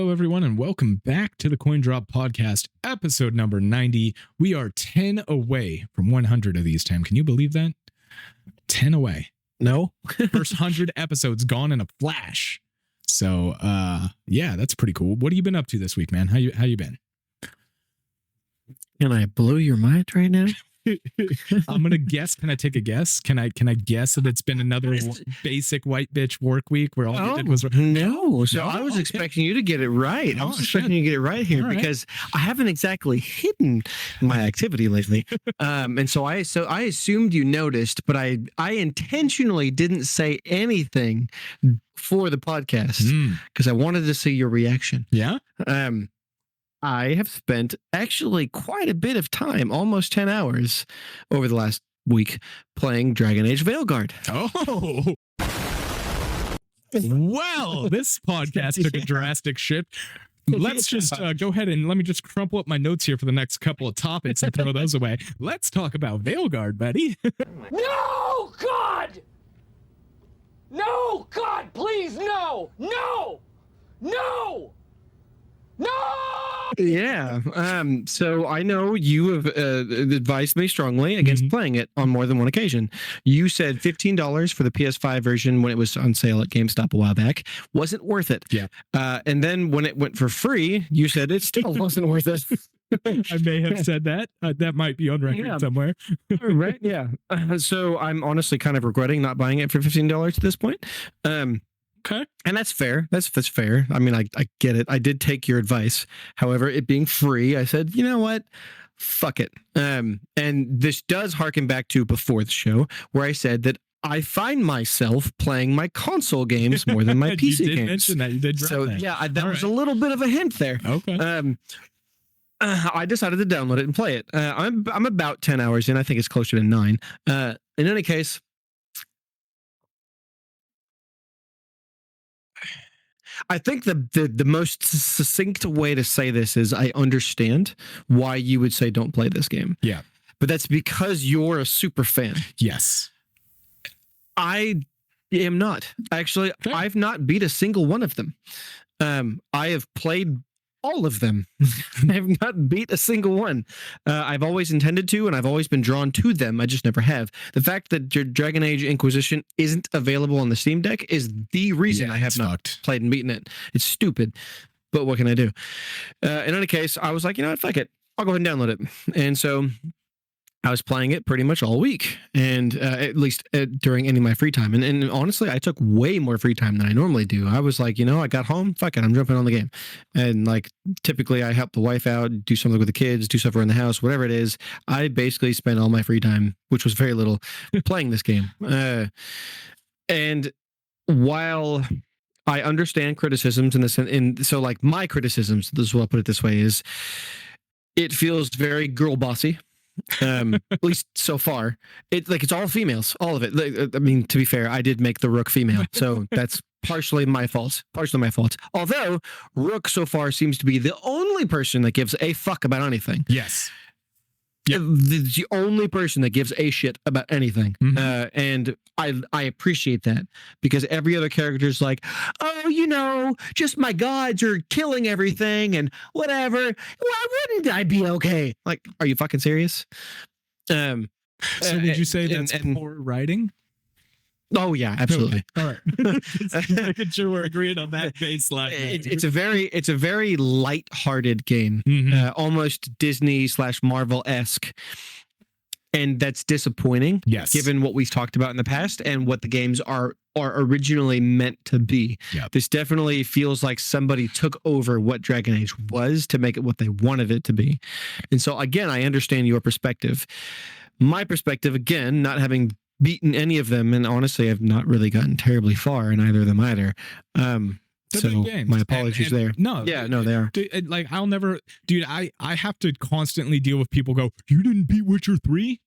Hello, everyone, and welcome back to the Coin Drop Podcast, episode number 90. We are 10 away from 100 of these, Tim. Can you believe that? 10 away. No. First 100 episodes gone in a flash. So, yeah, that's pretty cool. What have you been up to this week, man? How you been? Can I blow your mind right now? I'm gonna guess. Can I take a guess? Can I guess that it's been another basic white bitch work week where all you did was no? So I was expecting you to get it right. I was expecting you to get it right here because I haven't exactly hidden my activity lately, and so I assumed you noticed, but I intentionally didn't say anything for the podcast because I wanted to see your reaction. Yeah. I have spent actually quite a bit of time, almost 10 hours over the last week playing Dragon Age Veilguard. Oh, well, this podcast took a drastic shift. Let's just go ahead and let me just crumple up my notes here for the next couple of topics and throw those away. Let's talk about Veilguard, buddy. No, God! No, God, please, no! No! No! No! Yeah. So I know you have advised me strongly against playing it on more than one occasion. You said $15 for the PS5 version when it was on sale at GameStop a while back. Wasn't worth it. Yeah. And then when it went for free, you said it still wasn't worth it. I may have said that. That might be on record somewhere. Right. Yeah. So I'm honestly kind of regretting not buying it for $15 at this point. Okay. And that's fair. That's fair. I mean, I get it. I did take your advice. However, it being free, I said, you know what? Fuck it. And this does harken back to before the show where I said that I find myself playing my console games more than my PC you did games. Mention that. You did drop that. Yeah, that was a little bit of a hint there. Okay. I decided to download it and play it. I'm about 10 hours in. I think it's closer to 9. In any case, I think the most succinct way to say this is I understand why you would say don't play this game. Yeah. But that's because you're a super fan. Yes. I am not. Actually, okay. I've not beat a single one of them. I have played all of them. I have not beat a single one. I've always intended to, and I've always been drawn to them. I just never have. The fact that Dragon Age Inquisition isn't available on the Steam Deck is the reason I have not played and beaten it. It's stupid, but what can I do? In any case, I was like, you know what, fuck it. I'll go ahead and download it. And so I was playing it pretty much all week, and at least during any of my free time. And honestly, I took way more free time than I normally do. I was like, you know, I got home, fuck it, I'm jumping on the game. And like, typically I help the wife out, do something with the kids, do stuff around the house, whatever it is. I basically spent all my free time, which was very little, playing this game. And while I understand criticisms in this, so like my criticisms, this is what I'll put it this way, is it feels very girl bossy. At least so far, it's all females, all of it. I mean, to be fair, I did make the Rook female, so that's partially my fault. Although Rook so far seems to be the only person that gives a fuck about anything. Yes. Yep. The only person that gives a shit about anything. And I appreciate that, because every other character is like, oh, you know, just my gods are killing everything and whatever. Why wouldn't I be okay? Like, are you fucking serious? So would you say that's poor writing? Oh yeah, absolutely. All right. Just making sure we're agreeing on that baseline. It's a very light-hearted game, almost Disney/Marvel-esque, and that's disappointing. Yes, given what we've talked about in the past and what the games are originally meant to be. Yep. This definitely feels like somebody took over what Dragon Age was to make it what they wanted it to be. And so again, I understand your perspective. My perspective, again, not having beaten any of them, and honestly I've not really gotten terribly far in either of them either. So my apologies there. No, they are. Dude, like, I'll never, dude, I have to constantly deal with people go, you didn't beat Witcher 3?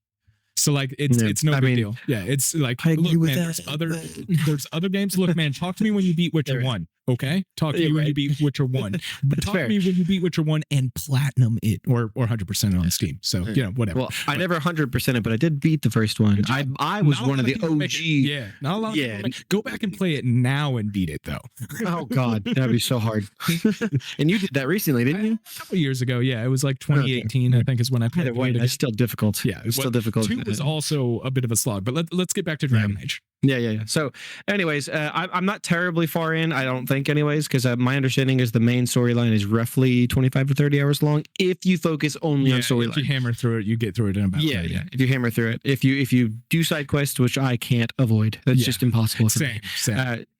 So like it's no big deal. Yeah, it's like I agree look, with man, that. there's other games. Look, man, talk to me when you beat Witcher 1. Okay, talk to me when you beat Witcher 1. But talk to me when you beat Witcher 1 and platinum it or 100% on Steam. So whatever. Well, I never 100% it, but I did beat the first one. I was one of the OG. Yeah, not a lot of people go back and play it now and beat it though. Oh God, that'd be so hard. And you did that recently, didn't you? A couple years ago. Yeah, it was like 2018. I think is when I played it. That's still difficult. Yeah, it's still difficult. 2 was also a bit of a slog, but let's get back to Dragon Age. Yeah. So, anyways, I'm not terribly far in. I don't think, anyways, because my understanding is the main storyline is roughly 25 to 30 hours long. If you focus only on storyline, if you hammer through it, you get through it in about 30. Yeah. If you hammer through it, if you do side quests, which I can't avoid, that's just impossible. Same.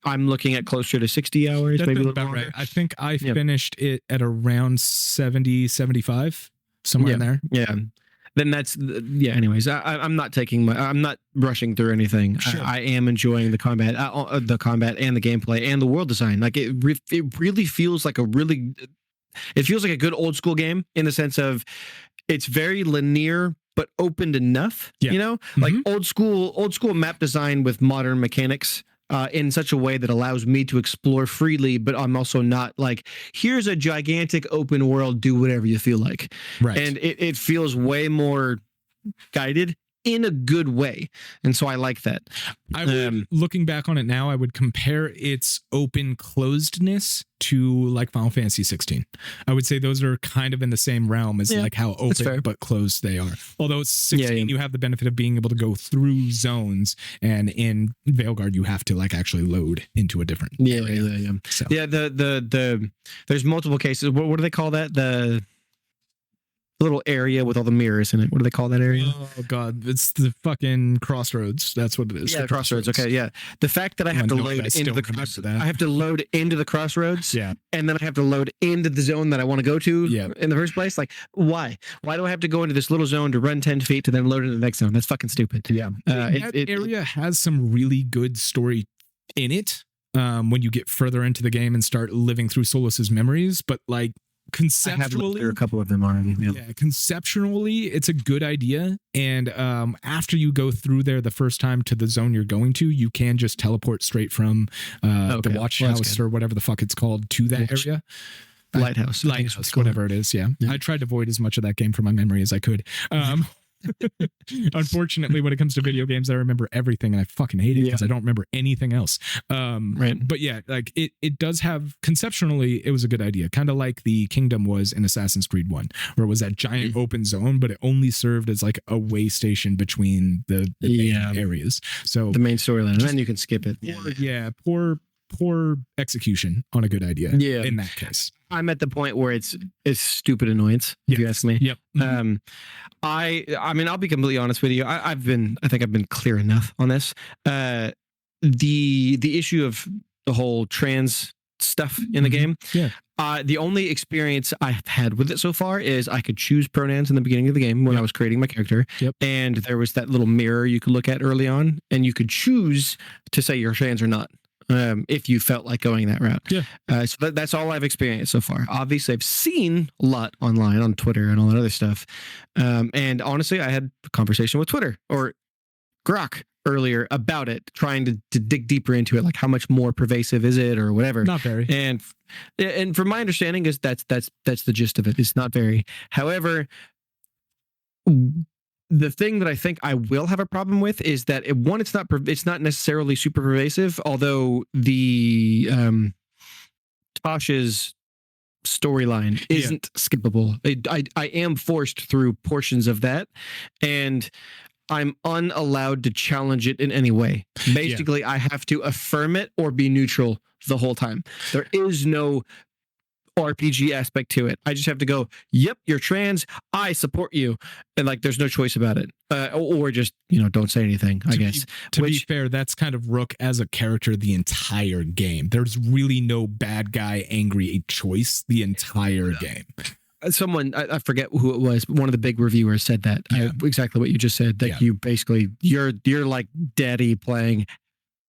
I'm looking at closer to 60 hours, maybe a little about right. I think I finished it at around 70, 75, somewhere in there. Yeah. Then that's anyways, I'm not I'm not rushing through anything. Sure. I am enjoying the combat and the gameplay and the world design. Like it really feels like it feels like a good old school game in the sense of it's very linear but opened enough. Like old school map design with modern mechanics. In such a way that allows me to explore freely, but I'm also not like, here's a gigantic open world, do whatever you feel like. Right. And it feels way more guided in a good way. And so I like that. Looking back on it now, I would compare its open closedness to like Final Fantasy 16. I would say those are kind of in the same realm as like how open but closed they are. Although it's 16, you have the benefit of being able to go through zones, and in Veilguard you have to like actually load into a different area. So. Yeah, the there's multiple cases. What do they call that? The little area with all the mirrors in it. What do they call that area? Oh God, it's the fucking crossroads. That's what it is. Yeah, crossroads. Okay, yeah. The fact that I have to load into I have to load into the crossroads. Yeah. And then I have to load into the zone that I want to go to. In the first place. Like, why? Why do I have to go into this little zone to run 10 feet to then load into the next zone? That's fucking stupid. Yeah. That area has some really good story in it. When you get further into the game and start living through Solus's memories, but like. Conceptually, there are a couple of them already. Conceptually, it's a good idea. And after you go through there the first time to the zone you're going to, you can just teleport straight from the watch house or whatever the fuck it's called to that area. Lighthouse, whatever it is. Yeah. I tried to avoid as much of that game from my memory as I could. Unfortunately, when it comes to video games, I remember everything and I fucking hate it because I don't remember anything else. But yeah, like it does have conceptually, it was a good idea, kind of like the Kingdom was in Assassin's Creed 1, where it was that giant open zone, but it only served as like a way station between the main areas. So the main storyline, and then you can skip it. Poor execution on a good idea. Yeah, in that case. I'm at the point where it's stupid annoyance, if you ask me. Yep. I mean, I'll be completely honest with you. I think I've been clear enough on this. The issue of the whole trans stuff in the game. Yeah. The only experience I've had with it so far is I could choose pronouns in the beginning of the game when I was creating my character. Yep. And there was that little mirror you could look at early on, and you could choose to say you're trans or not. If you felt like going that route. Yeah. So that's all I've experienced so far. Obviously, I've seen a lot online on Twitter and all that other stuff. And honestly, I had a conversation with Twitter or Grok earlier about it, trying to dig deeper into it, like how much more pervasive is it or whatever. Not very. And from my understanding is that's the gist of it. It's not very. However, the thing that I think I will have a problem with is that it's not necessarily super pervasive, although the Tasha's storyline isn't skippable. I am forced through portions of that, and I'm unallowed to challenge it in any way. Basically, I have to affirm it or be neutral the whole time. There is no RPG aspect to it. I just have to go, yep, you're trans, I support you, and like there's no choice about it, or just don't say anything, I guess. To be fair, that's kind of Rook as a character the entire game. There's really no bad guy angry choice the entire game. Someone, I forget who it was, but one of the big reviewers said that exactly what you just said, that you basically you're like daddy playing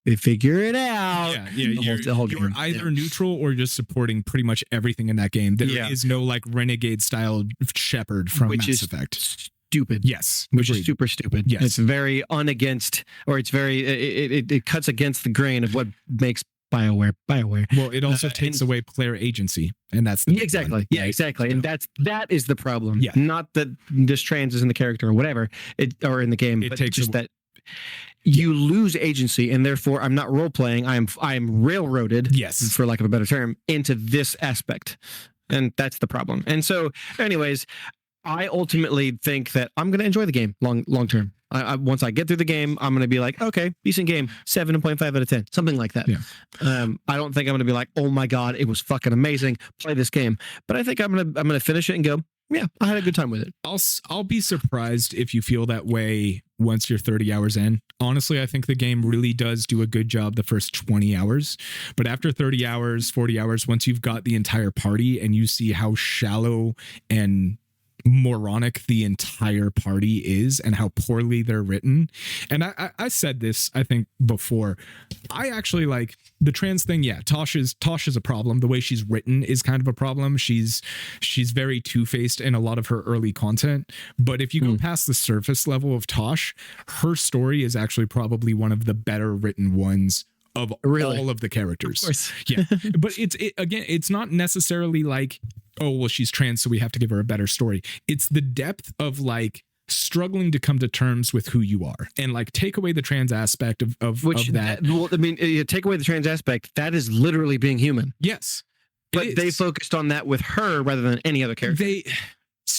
they figure it out. You're either neutral or just supporting pretty much everything in that game. There is no like renegade style shepherd from Mass Effect. stupid. Yes. Which is super stupid. Yes. It's very unagainst, or it's very, it cuts against the grain of what makes BioWare. Well, it also takes away player agency, and that's the exactly. Yeah, exactly. And that is the problem. Yeah. Not that this trans is in the character or whatever, or in the game, but takes just that you lose agency, and therefore I'm not role playing. I am railroaded, yes, for lack of a better term, into this aspect. And that's the problem. And so, anyways, I ultimately think that I'm going to enjoy the game long term. Once I get through the game, I'm going to be like, okay, decent game, 7.5 out of 10, something like that. Yeah. I don't think I'm going to be like, oh my God, it was fucking amazing. Play this game. But I think I'm going to finish it and go, yeah, I had a good time with it. I'll be surprised if you feel that way once you're 30 hours in. Honestly, I think the game really does do a good job the first 20 hours. But after 30 hours, 40 hours, once you've got the entire party and you see how shallow and moronic the entire party is and how poorly they're written. And I said this, I think, before. I actually like the trans thing. Yeah, Tosh is a problem. The way she's written is kind of a problem. She's very two-faced in a lot of her early content. But if you go past the surface level of Tosh, her story is actually probably one of the better written ones of all of the characters. Of course. Yeah. But it's not necessarily like, oh, well, she's trans, so we have to give her a better story. It's the depth of like struggling to come to terms with who you are, and like take away the trans aspect of that. Well, I mean, take away the trans aspect. That is literally being human. Yes. But they focused on that with her rather than any other character.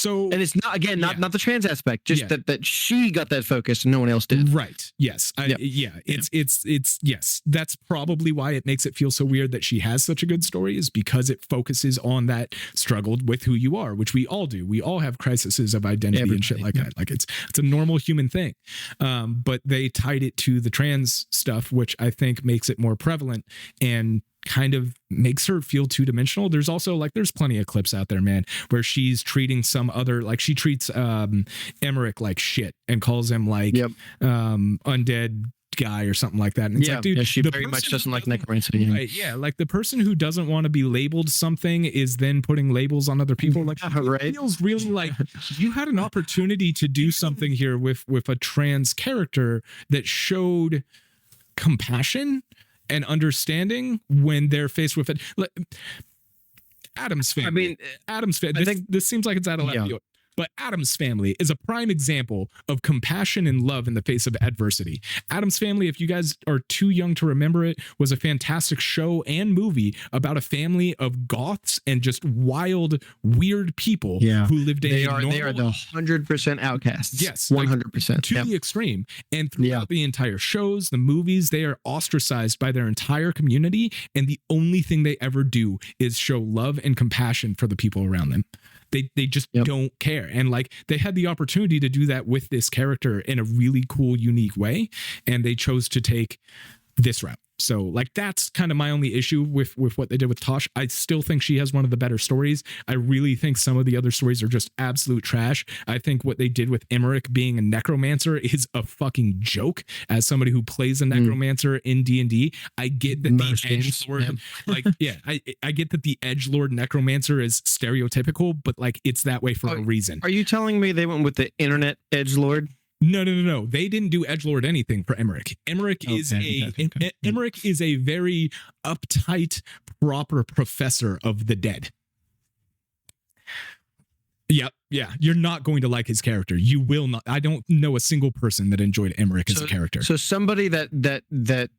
And it's not, again, not the trans aspect, just that she got that focus and no one else did. Right. Yes. It's yes. That's probably why it makes it feel so weird that she has such a good story, is because it focuses on that struggle with who you are, which we all do. We all have crises of identity and shit like that. Like it's a normal human thing. But they tied it to the trans stuff, which I think makes it more prevalent and kind of makes her feel two-dimensional. There's also like, there's plenty of clips out there, man, where she's treating some other, like she treats Emmerich like shit and calls him like undead guy or something like that. And it's like, dude, she very much doesn't like necromancy. Right, yeah, like the person who doesn't want to be labeled something is then putting labels on other people. Like, it feels really like you had an opportunity to do something here with a trans character that showed compassion and understanding when they're faced with it. Like, Adam's family. I mean, Adam's family. This seems like it's out of left field. But Adam's Family is a prime example of compassion and love in the face of adversity. Adam's Family, if you guys are too young to remember it, was a fantastic show and movie about a family of goths and just wild, weird people who lived they are the 100% outcasts. Yes, 100%. Like, to the extreme. And throughout the entire shows, the movies, they are ostracized by their entire community. And the only thing they ever do is show love and compassion for the people around them. They just don't care. And like, they had the opportunity to do that with this character in a really cool, unique way. And they chose to take this route. So like, that's kind of my only issue with what they did with Tosh. I still think she has one of the better stories. I really think some of the other stories are just absolute trash. I think what they did with Emmerich being a necromancer is a fucking joke. As somebody who plays a necromancer in D&D, I get that the edgelord, I get that the edgelord necromancer is stereotypical, but like, it's that way for a reason. Are you telling me they went with the internet edgelord? No. They didn't do edgelord anything for Emmerich. Emmerich is a very uptight, proper professor of the dead. Yep. Yeah. You're not going to like his character. You will not. I don't know a single person that enjoyed Emmerich as a character. So somebody that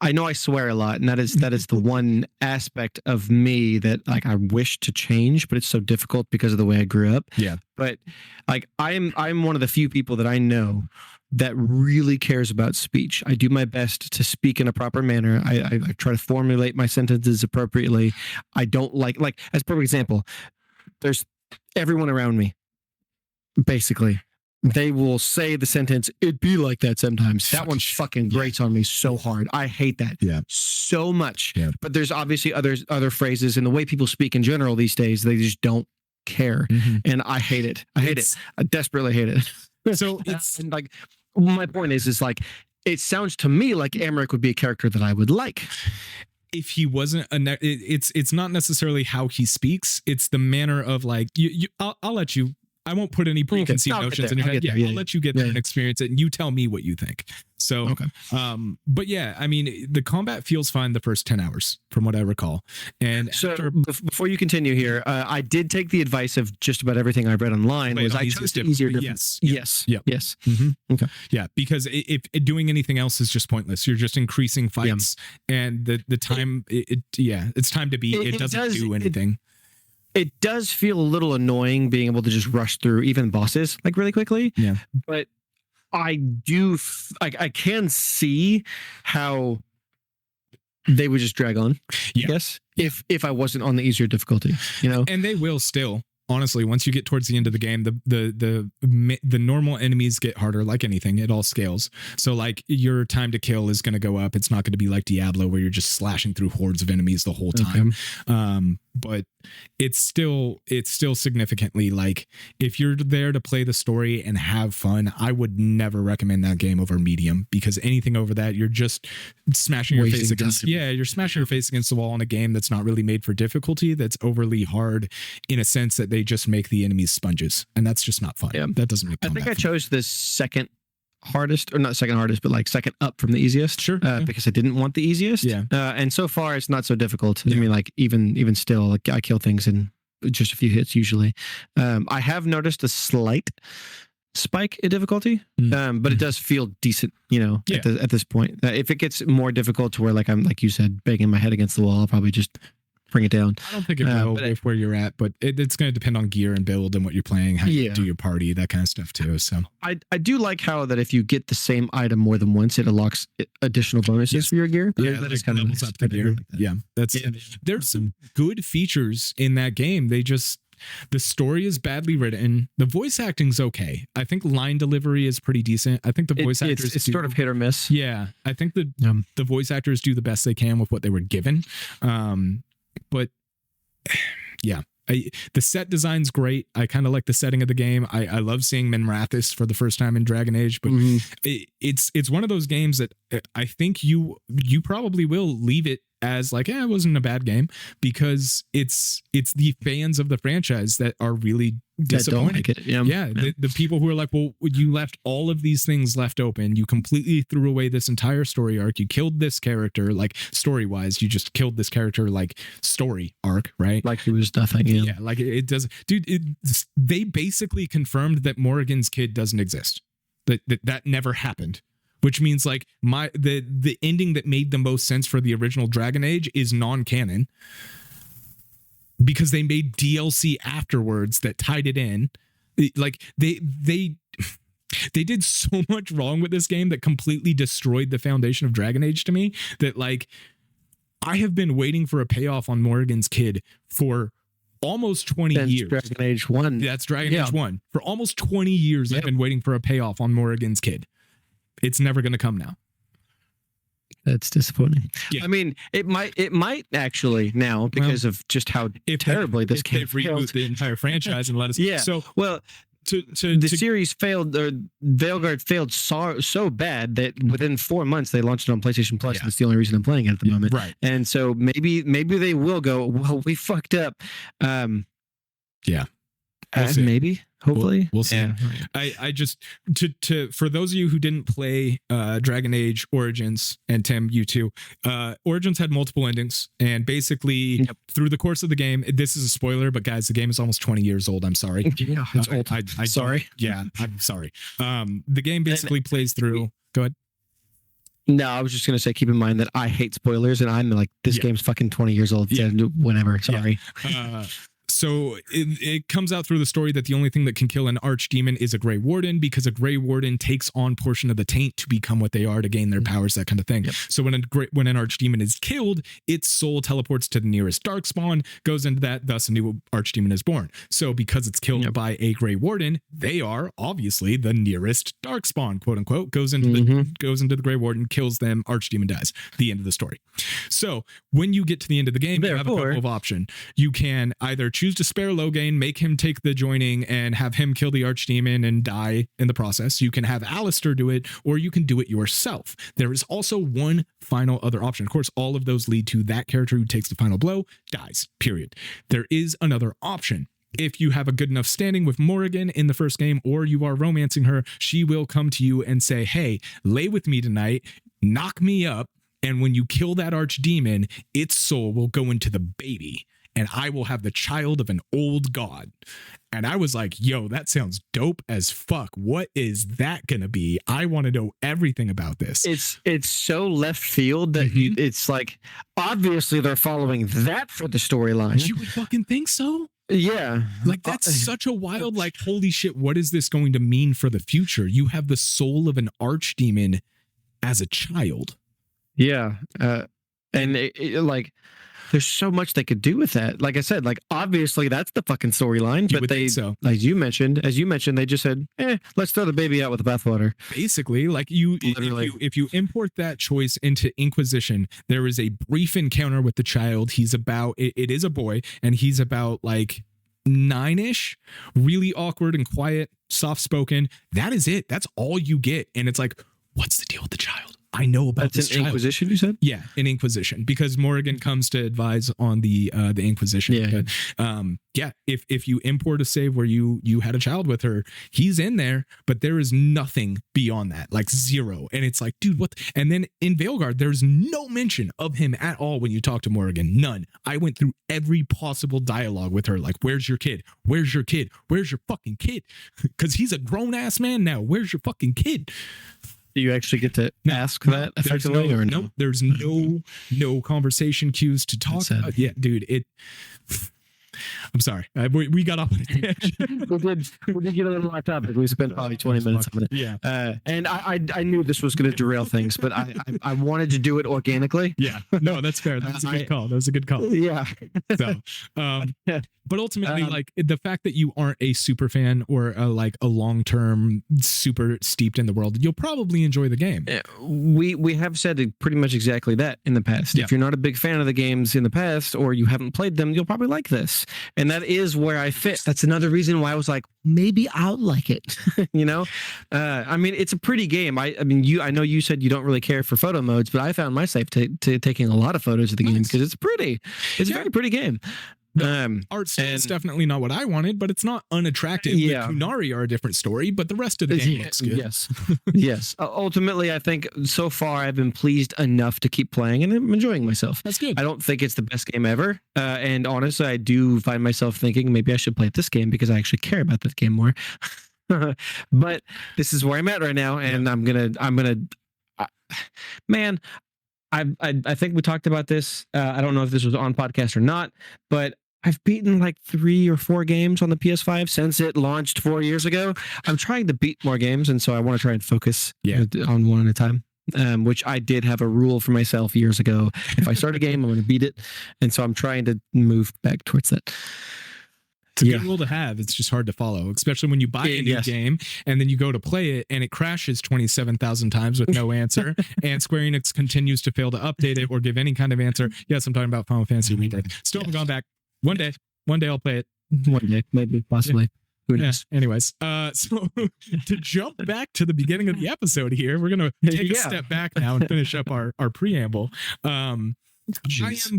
I know I swear a lot, and that is the one aspect of me that like I wish to change, but it's so difficult because of the way I grew up. Yeah. But like I'm one of the few people that I know that really cares about speech. I do my best to speak in a proper manner. I try to formulate my sentences appropriately. I don't like as per example, there's everyone around me, basically. They will say the sentence, "It'd be like that sometimes." That one fucking grates on me so hard. I hate that so much. Yeah. But there's obviously other phrases, and the way people speak in general these days, they just don't care. And I hate it. I desperately hate it. So it's and like, my point is like, it sounds to me like Emmerich would be a character that I would like. If he wasn't it's not necessarily how he speaks. It's the manner of like, I'll let you I won't put any preconceived notions in your head. I'll let you get there and experience it, and you tell me what you think. So, but yeah, I mean, the combat feels fine the first 10 hours, from what I recall. And so, before you continue here, I did take the advice of just about everything I read online. Was I chose easier? Yes. Mm-hmm. Okay. Yeah, because if doing anything else is just pointless. You're just increasing fights, and the time. It's time to beat. It doesn't do anything. It does feel a little annoying being able to just rush through even bosses like really quickly. Yeah. But I can see how they would just drag on. I guess if I wasn't on the easier difficulty, and they will still. Honestly, once you get towards the end of the game, the normal enemies get harder. Like anything, it all scales. So like your time to kill is going to go up. It's not going to be like Diablo where you're just slashing through hordes of enemies the whole time. But it's still significantly like if you're there to play the story and have fun, I would never recommend that game over medium, because anything over that, you're just smashing your face against. Yeah, you're smashing your face against the wall in a game that's not really made for difficulty. That's overly hard in a sense that they just make the enemies sponges, and that's just not fun. That doesn't make. I think I chose the second hardest, or not second hardest, but like second up from the easiest. Sure. Because I didn't want the easiest. And so far it's not so difficult. I mean, like even still, like I kill things in just a few hits usually. I have noticed a slight spike in difficulty, but it does feel decent, at this point. If it gets more difficult to where like I'm, like you said, banging my head against the wall, I'll probably just bring it down. I don't think it will with where you're at, but it's going to depend on gear and build and what you're playing, how you do your party, that kind of stuff too. So I do like how that if you get the same item more than once, it unlocks additional bonuses for your gear. That is kind of levels up the gear. There's some good features in that game. The story is badly written. The voice acting's okay. I think line delivery is pretty decent. I think the voice actors it's sort of hit or miss. Yeah, I think the voice actors do the best they can with what they were given. But yeah, the set design's great. I kind of like the setting of the game. I love seeing Minrathous for the first time in Dragon Age, but it's one of those games that I think you probably will leave it as like, it wasn't a bad game, because it's the fans of the franchise that are really disappointed. The people who are like, well, you left all of these things left open. You completely threw away this entire story arc. You killed this character, like story wise, you just killed this character, like story arc, right? Like he was nothing. Yeah, like it does, dude. They basically confirmed that Morrigan's kid doesn't exist. That never happened. Which means like the ending that made the most sense for the original Dragon Age is non-canon, because they made DLC afterwards that tied it in. Like they did so much wrong with this game that completely destroyed the foundation of Dragon Age to me, that like I have been waiting for a payoff on Morrigan's kid for almost 20 years. Dragon Age 1. That's Dragon Age 1. For almost 20 years I've been waiting for a payoff on Morrigan's kid. It's never going to come now. That's disappointing. I mean, it might actually now, because of just how terribly this game reboot the entire franchise and let us. So the series failed, or Veilguard failed so bad that within 4 months they launched it on PlayStation Plus. And that's the only reason I'm playing it at the moment. Right. And so maybe they will go, well, we fucked up. We'll maybe, hopefully, we'll see. Yeah. I just to for those of you who didn't play Dragon Age Origins, and Tim, you too, Origins had multiple endings, and basically through the course of the game, this is a spoiler, but guys, the game is almost 20 years old. I'm sorry. Yeah, it's old. I'm sorry. Yeah, I'm sorry. The game basically plays through. Go ahead. No, I was just going to say, keep in mind that I hate spoilers, and I'm like, this game's fucking 20 years old. Whenever. Sorry. So it comes out through the story that the only thing that can kill an archdemon is a Grey Warden, because a Grey Warden takes on portion of the taint to become what they are, to gain their powers, that kind of thing. So when an archdemon is killed, its soul teleports to the nearest darkspawn, goes into that, thus a new archdemon is born. So because it's killed by a Grey Warden, they are obviously the nearest darkspawn, quote unquote, goes into the Grey Warden, kills them, archdemon dies. The end of the story. So when you get to the end of the game, you have a couple of options. You can either choose to spare Logain, make him take the joining and have him kill the archdemon and die in the process. You can have Alistair do it, or you can do it yourself. There is also one final other option. Of course, all of those lead to that character who takes the final blow dies, period. There is another option. if you have a good enough standing with Morrigan in the first game, or you are romancing her, she will come to you and say, hey, lay with me tonight, knock me up, and when you kill that archdemon, its soul will go into the baby, and I will have the child of an old god. And I was like, yo, that sounds dope as fuck. What is that gonna be? I want to know everything about this. It's so left field that it's like, obviously they're following that for the storyline. You would fucking think so? Yeah. Like, that's such a wild, like, holy shit, what is this going to mean for the future? You have the soul of an archdemon as a child. Yeah. And like, there's so much they could do with that. Like I said, like, obviously that's the fucking storyline, but they, as you mentioned, they just said, let's throw the baby out with the bathwater. Basically, like, if you import that choice into Inquisition, there is a brief encounter with the child. He's about, it is a boy, and he's about like 9-ish, really awkward and quiet, soft spoken. That is it. That's all you get. And it's like, what's the deal with the child? I know about this child. Inquisition, you said? Yeah, in Inquisition, because Morrigan comes to advise on the Inquisition. Yeah. But, if you import a save where you had a child with her, he's in there, but there is nothing beyond that, like zero. And it's like, dude, what? And then in Veilguard, there's no mention of him at all when you talk to Morrigan. None. I went through every possible dialogue with her, like, where's your kid? Where's your kid? Where's your fucking kid? Because he's a grown ass man now. Where's your fucking kid? Do you actually get to ask that effectively, or no? There's no conversation cues to talk about. Yeah, dude, I'm sorry. We got off on a tangent. we did get a little off topic. We spent probably 20 minutes on it. Yeah. And I knew this was going to derail things, but I wanted to do it organically. Yeah. No, that's fair. That was a good call. That was a good call. Yeah. So, but ultimately, like, the fact that you aren't a super fan or like a long-term super steeped in the world, you'll probably enjoy the game. We have said pretty much exactly that in the past. Yeah. If you're not a big fan of the games in the past, or you haven't played them, you'll probably like this. And that is where I fit. That's another reason why I was like, maybe I'll like it. You know, I mean, it's a pretty game. I mean, I know you said you don't really care for photo modes, but I found myself taking a a lot of photos of the game because it's pretty. It's a very pretty game. Art style is definitely not what I wanted, but it's not unattractive. Yeah. The Kunari are a different story, but the rest of the game looks good. Yes. Yes. Ultimately, I think so far I've been pleased enough to keep playing, and I'm enjoying myself. That's good. I don't think it's the best game ever. And honestly, I do find myself thinking maybe I should play this game because I actually care about this game more. But this is where I'm at right now, and I'm gonna man, I think we talked about this. I don't know if this was on podcast or not, but I've beaten like 3 or 4 games on the PS5 since it launched 4 years ago. I'm trying to beat more games, and so I want to try and focus on one at a time. Which I did have a rule for myself years ago. If I start a game, I'm going to beat it, and so I'm trying to move back towards that. It's a good rule to have. It's just hard to follow, especially when you buy a new game and then you go to play it and it crashes 27,000 times with no answer, and Square Enix continues to fail to update it or give any kind of answer. Yes, I'm talking about Final Fantasy Remake. Still haven't gone back. One day I'll play it. One day, maybe, possibly. Who knows? Anyways, so to jump back to the beginning of the episode here, we're going to take a step back now and finish up our preamble. I am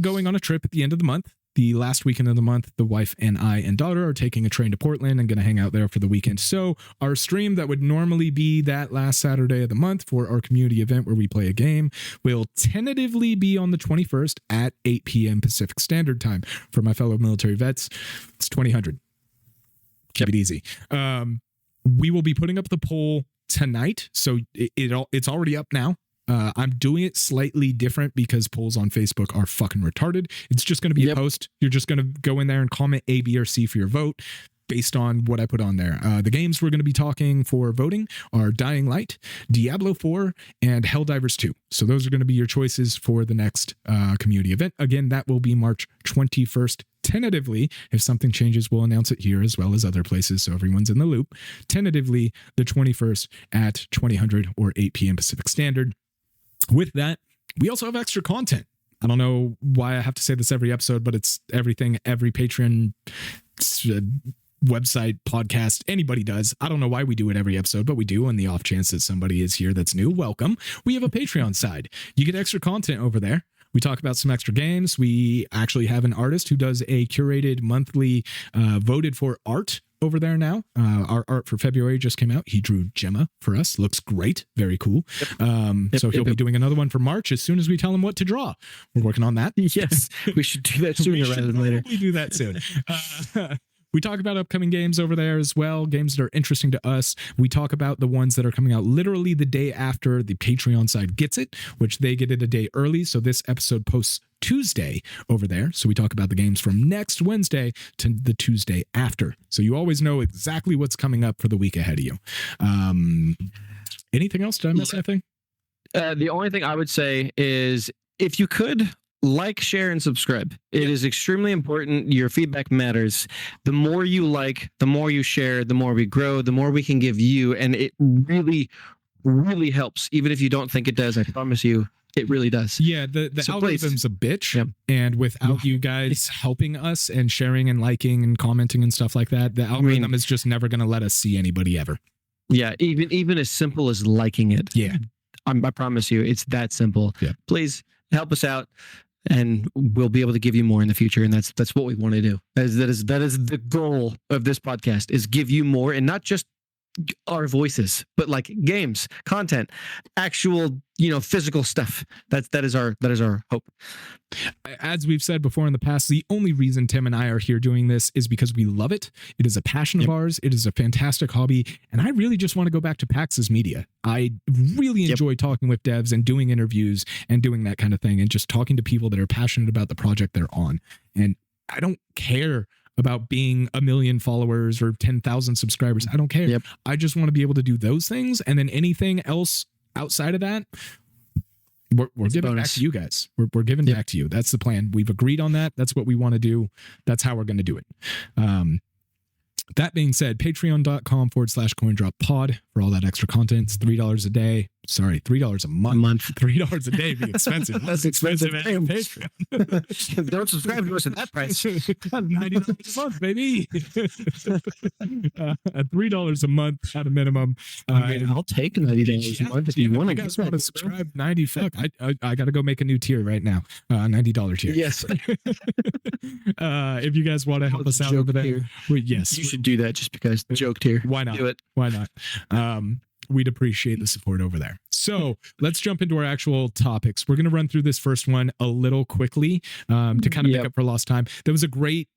going on a trip at the end of the month. The last weekend of the month, the wife and I and daughter are taking a train to Portland and going to hang out there for the weekend. So our stream that would normally be that last Saturday of the month for our community event where we play a game will tentatively be on the 21st at 8 p.m. Pacific Standard Time. For my fellow military vets, it's 2000. Keep it easy. We will be putting up the poll tonight. So it's already up now. I'm doing it slightly different because polls on Facebook are fucking retarded. It's just going to be a post. You're just going to go in there and comment A, B, or C for your vote based on what I put on there. The games we're going to be talking for voting are Dying Light, Diablo 4, and Helldivers 2. So those are going to be your choices for the next community event. Again, that will be March 21st. Tentatively, if something changes, we'll announce it here as well as other places, so everyone's in the loop. Tentatively, the 21st at 2000 or 8 p.m. Pacific Standard. With that, we also have extra content. I don't know why I have to say this every episode, but it's everything every Patreon website, podcast, anybody does. I don't know why we do it every episode, but we do. On the off chance that somebody is here that's new, welcome. We have a Patreon side. You get extra content over there. We talk about some extra games. We actually have an artist who does a curated monthly voted for art over there now. Our art for February just came out. He drew Gemma for us. Looks great. Very cool. So he'll be doing another one for March as soon as we tell him what to draw. We're working on that. Yes, we should do that sooner rather than later. We do that soon. We talk about upcoming games over there as well, games that are interesting to us. We talk about the ones that are coming out literally the day after the Patreon side gets it, which they get it a day early. So this episode posts Tuesday over there. So we talk about the games from next Wednesday to the Tuesday after. So you always know exactly what's coming up for the week ahead of you. Anything else? Did I miss anything? The only thing I would say is if you could like, share, and subscribe. It is extremely important. Your feedback matters. The more you like, the more you share, the more we grow, the more we can give you. And it really, really helps. Even if you don't think it does, I promise you, it really does. Yeah, the algorithm's a bitch. Yep. And without you guys helping us and sharing and liking and commenting and stuff like that, the algorithm is just never going to let us see anybody ever. Yeah, even as simple as liking it. Yeah. I promise you, it's that simple. Yeah. Please help us out. And we'll be able to give you more in the future, and that's what we want to do. That is the goal of this podcast: is give you more, and not just our voices, but like games, content, actual physical stuff. That is our hope. As we've said before in the past, the only reason Tim and I are here doing this is because we love it. It is a passion of ours. It is a fantastic hobby, and I really just want to go back to PAX's media. I really enjoy talking with devs and doing interviews and doing that kind of thing, and just talking to people that are passionate about the project they're on. And I don't care about being 1 million followers or 10,000 subscribers. I don't care. I just want to be able to do those things, and then anything else outside of that, we're giving back to you guys. We're giving back to you. That's the plan. We've agreed on that. That's what we want to do. That's how we're going to do it. That being said, patreon.com/CoindropPod for all that extra content. It's $3 a day. Sorry, $3 a month. $3 a day be expensive. That's expensive. Patreon. Don't subscribe to us at that price. $90 a month, baby. $3 a month at a minimum. I'll take $90 a month if you want to. You guys want to subscribe? 90. Fuck, I got to go make a new tier right now. $90 tier. Yes. If you guys want to help us out over there, yes, you should do that just because. Joke tier. Why not? Do it. Why not? We'd appreciate the support over there. So let's jump into our actual topics. We're going to run through this first one a little quickly to kind of make up for lost time. There was a great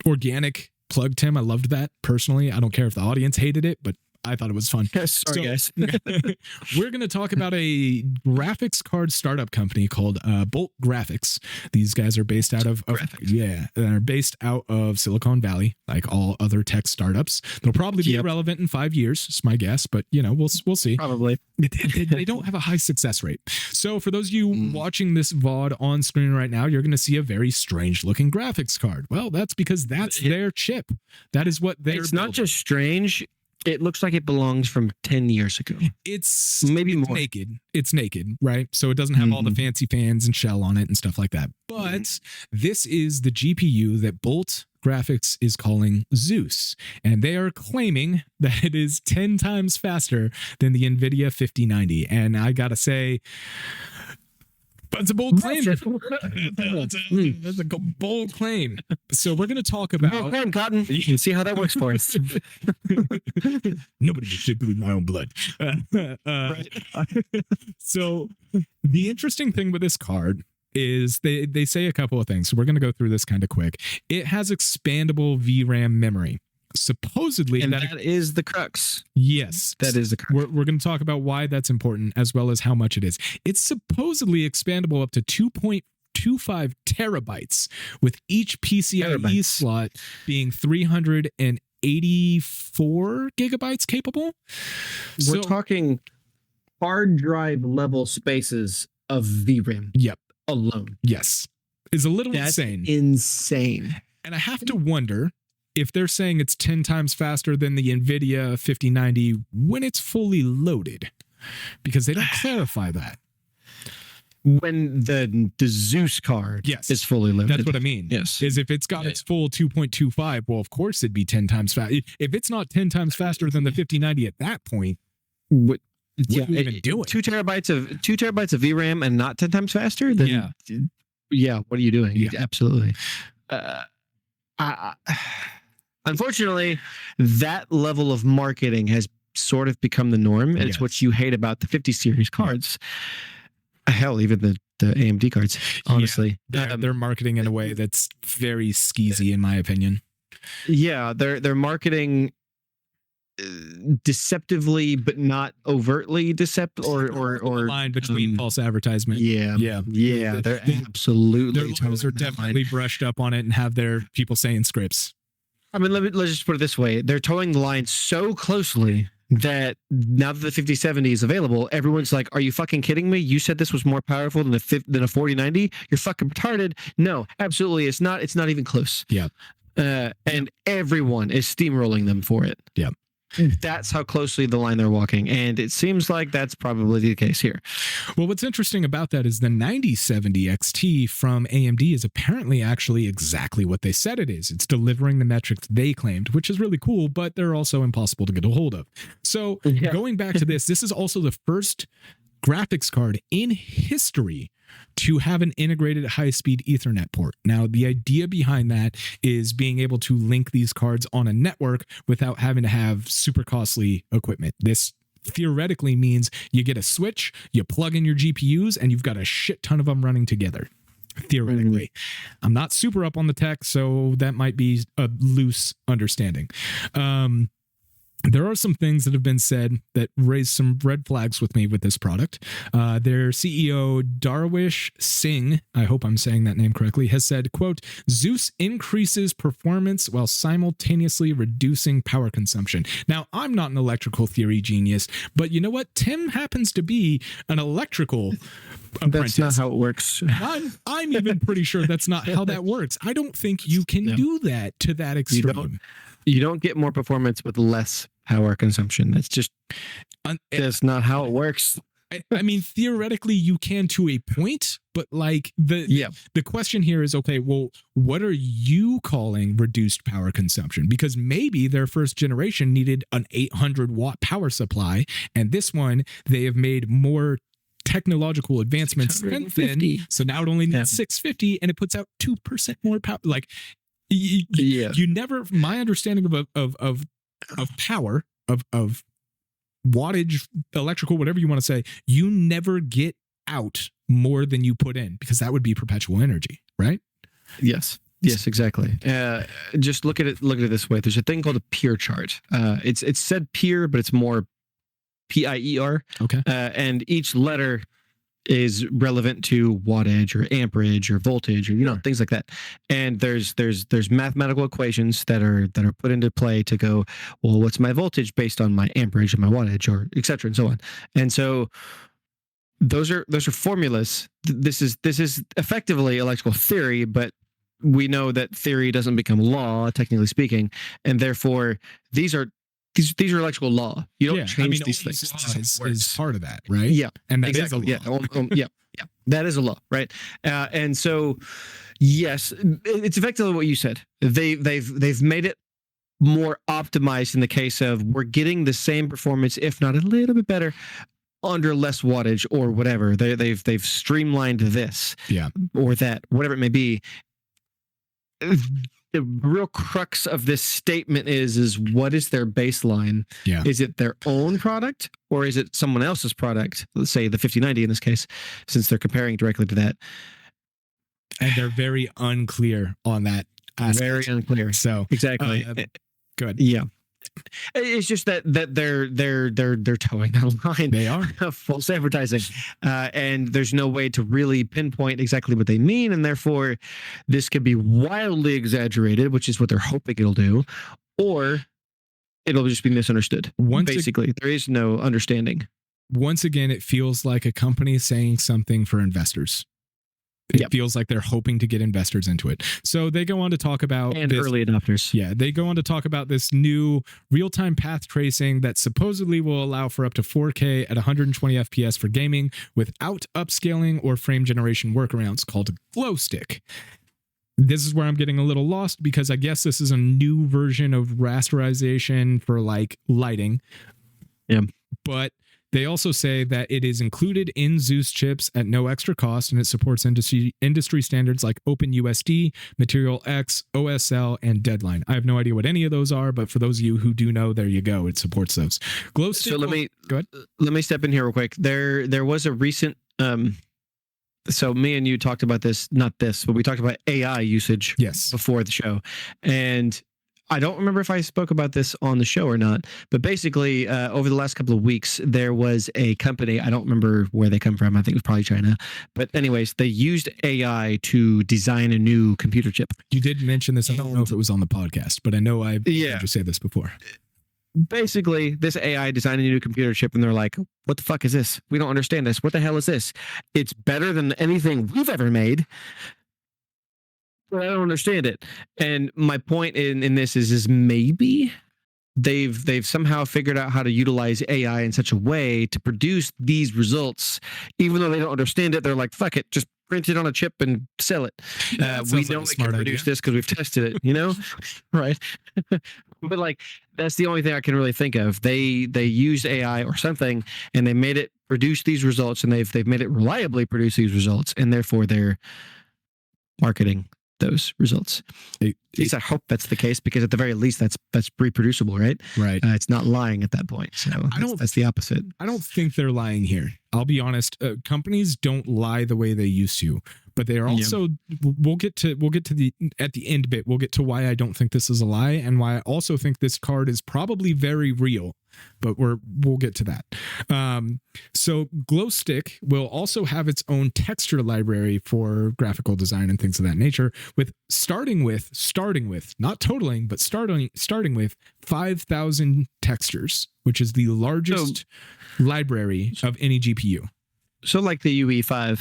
organic plug, Tim. I loved that personally. I don't care if the audience hated it, but I thought it was fun. Sorry, guys. We're going to talk about a graphics card startup company called Bolt Graphics. These guys are based out of they're based out of Silicon Valley, like all other tech startups. They'll probably be irrelevant in 5 years, is my guess, but we'll see. Probably. They don't have a high success rate. So for those of you watching this VOD on screen right now, you're going to see a very strange looking graphics card. Well, that's because that's their chip. That is what they're It's not just strange. It looks like it belongs from 10 years ago. It's maybe more naked. It's naked, right? So it doesn't have all the fancy fans and shell on it and stuff like that. But this is the GPU that Bolt Graphics is calling Zeus. And they are claiming that it is 10 times faster than the NVIDIA 5090. And I got to say, that's a bold claim. That's a bold claim. So we're going to talk about Cotton. You can see how that works for us. Nobody should bleed my own blood. So the interesting thing with this card is they say a couple of things. So we're going to go through this kind of quick. It has expandable VRAM memory. Supposedly, and that is the crux. Yes, that is the crux. We're going to talk about why that's important as well as how much it is. It's supposedly expandable up to 2.25 terabytes, with each PCIe slot being 384 gigabytes capable. We're talking hard drive level spaces of VRAM. Yep, alone. Yes, is a little insane. And I have to wonder if they're saying it's 10 times faster than the NVIDIA 5090 when it's fully loaded, because they don't clarify that. When the Zeus card is fully loaded. That's what I mean. Yes. Is if it's got its full 2.25, well, of course it'd be 10 times fast. If it's not 10 times faster than the 5090 at that point. what are you even doing? 2 terabytes of VRAM and not 10 times faster? Then, yeah. What are you doing? Yeah. Absolutely. Unfortunately, that level of marketing has sort of become the norm, and it's what you hate about the 50 series cards. Hell, even the AMD cards, honestly. They're marketing in a way that's very skeezy, in my opinion. Yeah, they're marketing deceptively, but not overtly deceptive, or line between false advertisement. Yeah. They're absolutely. Their logos are definitely brushed up on it and have their people saying scripts. I mean, let's just put it this way: they're towing the line so closely that now that the 5070 is available, everyone's like, "Are you fucking kidding me? You said this was more powerful than a 4090? You're fucking retarded." No, absolutely, it's not. It's not even close. Yeah. And everyone is steamrolling them for it. Yeah. That's how closely the line they're walking. And it seems like that's probably the case here. Well, what's interesting about that is the 9070 XT from AMD is apparently actually exactly what they said it is. It's delivering the metrics they claimed, which is really cool, but they're also impossible to get a hold of. So going back to this is also the first graphics card in history to have an integrated high-speed Ethernet port. Now, the idea behind that is being able to link these cards on a network without having to have super costly equipment. This theoretically means you get a switch, you plug in your GPUs, and you've got a shit ton of them running together. Theoretically. I'm not super up on the tech, so that might be a loose understanding. There are some things that have been said that raise some red flags with me with this product. Their CEO, Darwish Singh, I hope I'm saying that name correctly, has said, quote, Zeus increases performance while simultaneously reducing power consumption. Now, I'm not an electrical theory genius, but you know what? Tim happens to be an electrical apprentice. That's not how it works. I'm even pretty sure that's not how that works. I don't think you can do that to that extreme. You don't get more performance with less power consumption. That's just that's not how it works. I mean, theoretically, you can to a point, but like the question here is, okay, well, what are you calling reduced power consumption? Because maybe their first generation needed an 800 watt power supply, and this one they have made more technological advancements since then. So now it only needs 650, and it puts out 2% more power. Like. You never. My understanding of power of wattage, electrical, whatever you want to say, you never get out more than you put in, because that would be perpetual energy, right? Yes, exactly. Just look at it this way. There's a thing called a Peer chart. It's said peer, but it's more PIER. Okay. And each letter is relevant to wattage or amperage or voltage or things like that. And there's mathematical equations that are put into play to go, well, what's my voltage based on my amperage and my wattage, or et cetera and so on. And so those are formulas. This is effectively electrical theory, but we know that theory doesn't become law, technically speaking, and therefore these are electrical law. You don't change these things. Is part of that, right? Yeah, and that exactly. is a law. Yeah, that is a law, right? And so, yes, it's effectively what you said. They've made it more optimized in the case of we're getting the same performance, if not a little bit better, under less wattage or whatever. They've streamlined this, or that, whatever it may be. The real crux of this statement is what is their baseline? Yeah. Is it their own product, or is it someone else's product? Let's say the 5090 in this case, since they're comparing directly to that. And they're very unclear on that aspect. Very unclear. So exactly. Good. Yeah. It's just that they're towing that line. They are false advertising, and there's no way to really pinpoint exactly what they mean, and therefore this could be wildly exaggerated, which is what they're hoping it'll do, or it'll just be misunderstood. Basically, there is no understanding. Once again, it feels like a company saying something for investors. It feels like they're hoping to get investors into it. So they go on to talk about early adopters. Yeah, they go on to talk about this new real-time path tracing that supposedly will allow for up to 4K at 120 FPS for gaming without upscaling or frame generation workarounds, called Glow Stick. This is where I'm getting a little lost, because I guess this is a new version of rasterization for like lighting. Yeah. But They also say that it is included in Zeus chips at no extra cost, and it supports industry standards like OpenUSD, Material X, OSL, and Deadline. I have no idea what any of those are, but for those of you who do know, there you go. It supports those. Glow stick. So go ahead. Let me step in here real quick. There was a recent so me and you talked about this, not this, but we talked about AI usage before the show. And I don't remember if I spoke about this on the show or not, but basically over the last couple of weeks, there was a company, I don't remember where they come from. I think it was probably China. But anyways, they used AI to design a new computer chip. You did mention this. I don't know if it was on the podcast, but I know I've heard you say this before. Basically, this AI designed a new computer chip, and they're like, what the fuck is this? We don't understand this. What the hell is this? It's better than anything we've ever made, but I don't understand it. And my point in this is maybe they've somehow figured out how to utilize AI in such a way to produce these results, even though they don't understand it. They're like, fuck it, just print it on a chip and sell it. We know we can produce this because we've tested it, you know? Right. But like, that's the only thing I can really think of. They used AI or something, and they made it produce these results, and they've made it reliably produce these results, and therefore they're marketing those results. At least I hope that's the case, because at the very least that's reproducible, right? Right. It's not lying at that point. So that's the opposite. I don't think they're lying here. I'll be honest. Companies don't lie the way they used to, but they are also. We'll get to the at the end bit. We'll get to why I don't think this is a lie, and why I also think this card is probably very real. But we'll get to that. So Glow Stick will also have its own texture library for graphical design and things of that nature, with starting with not totaling, but starting with 5,000 textures, which is the largest library of any GPU. So like the UE5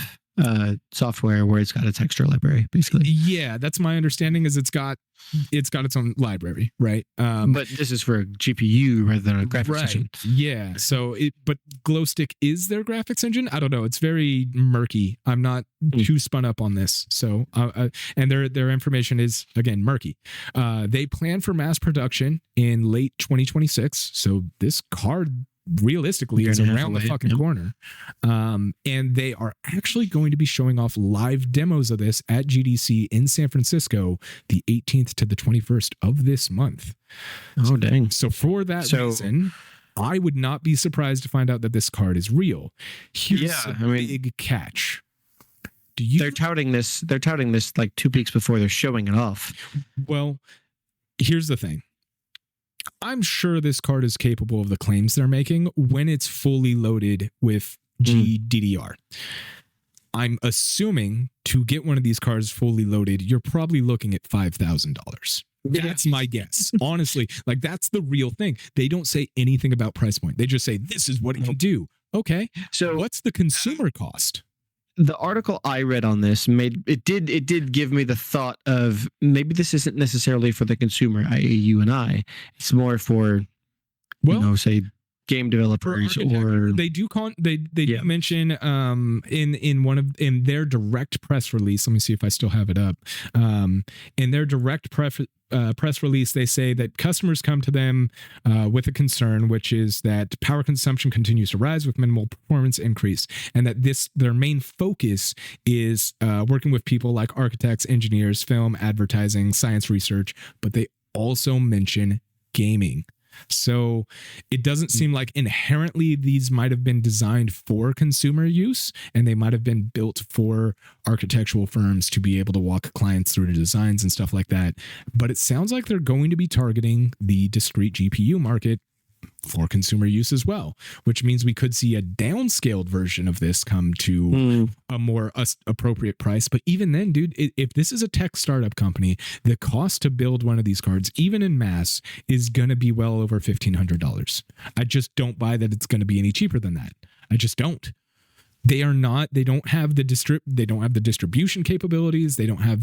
software, where it's got a texture library, basically. Yeah, that's my understanding. Is it's got its own library, right? But this is for a GPU rather than a graphics engine. Yeah. So but Glow Stick is their graphics engine. I don't know. It's very murky. I'm not too spun up on this. So and their information is again murky. They plan for mass production in late 2026. So this card realistically is around the fucking corner. And they are actually going to be showing off live demos of this at GDC in San Francisco the 18th to the 21st of this month. Oh, dang. So for that reason, I would not be surprised to find out that this card is real. Here's a big catch. They're touting this like 2 weeks before they're showing it off. Well, here's the thing. I'm sure this card is capable of the claims they're making when it's fully loaded with GDDR. I'm assuming to get one of these cards fully loaded, you're probably looking at $5,000. That's my guess. Honestly, like that's the real thing. They don't say anything about price point. They just say, this is what it can do. Okay. So what's the consumer cost? The article I read on this did give me the thought of maybe this isn't necessarily for the consumer, i.e. you and I. It's more for, say game developers, or they do do mention in their direct press release. Let me see if I still have it up. In their direct press release, they say that customers come to them with a concern, which is that power consumption continues to rise with minimal performance increase, and that their main focus is working with people like architects, engineers, film, advertising, science research, but they also mention gaming. So it doesn't seem like inherently these might have been designed for consumer use, and they might have been built for architectural firms to be able to walk clients through the designs and stuff like that. But it sounds like they're going to be targeting the discrete GPU market for consumer use as well, which means we could see a downscaled version of this come to a more appropriate price. But even then, dude, if this is a tech startup company, the cost to build one of these cards, even in mass, is going to be well over $1,500. I just don't buy that it's going to be any cheaper than that. I just don't. They don't have the distribution capabilities. They don't have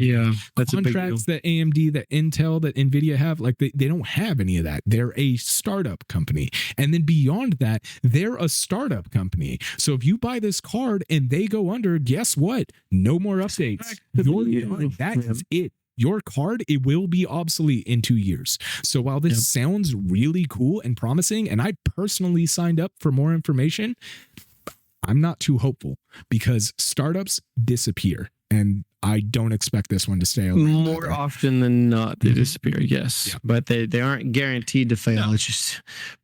contracts that AMD, that Intel, that Nvidia have. Like they don't have any of that. They're a startup company. And then beyond that, they're a startup company. So if you buy this card and they go under, guess what? No more updates. That is it. your card, it will be obsolete in 2 years. So while this sounds really cool and promising, and I personally signed up for more information, I'm not too hopeful because startups disappear, and I don't expect this one to stay around. More often than not, they disappear, yes. Yeah. But they aren't guaranteed to fail. No. It's just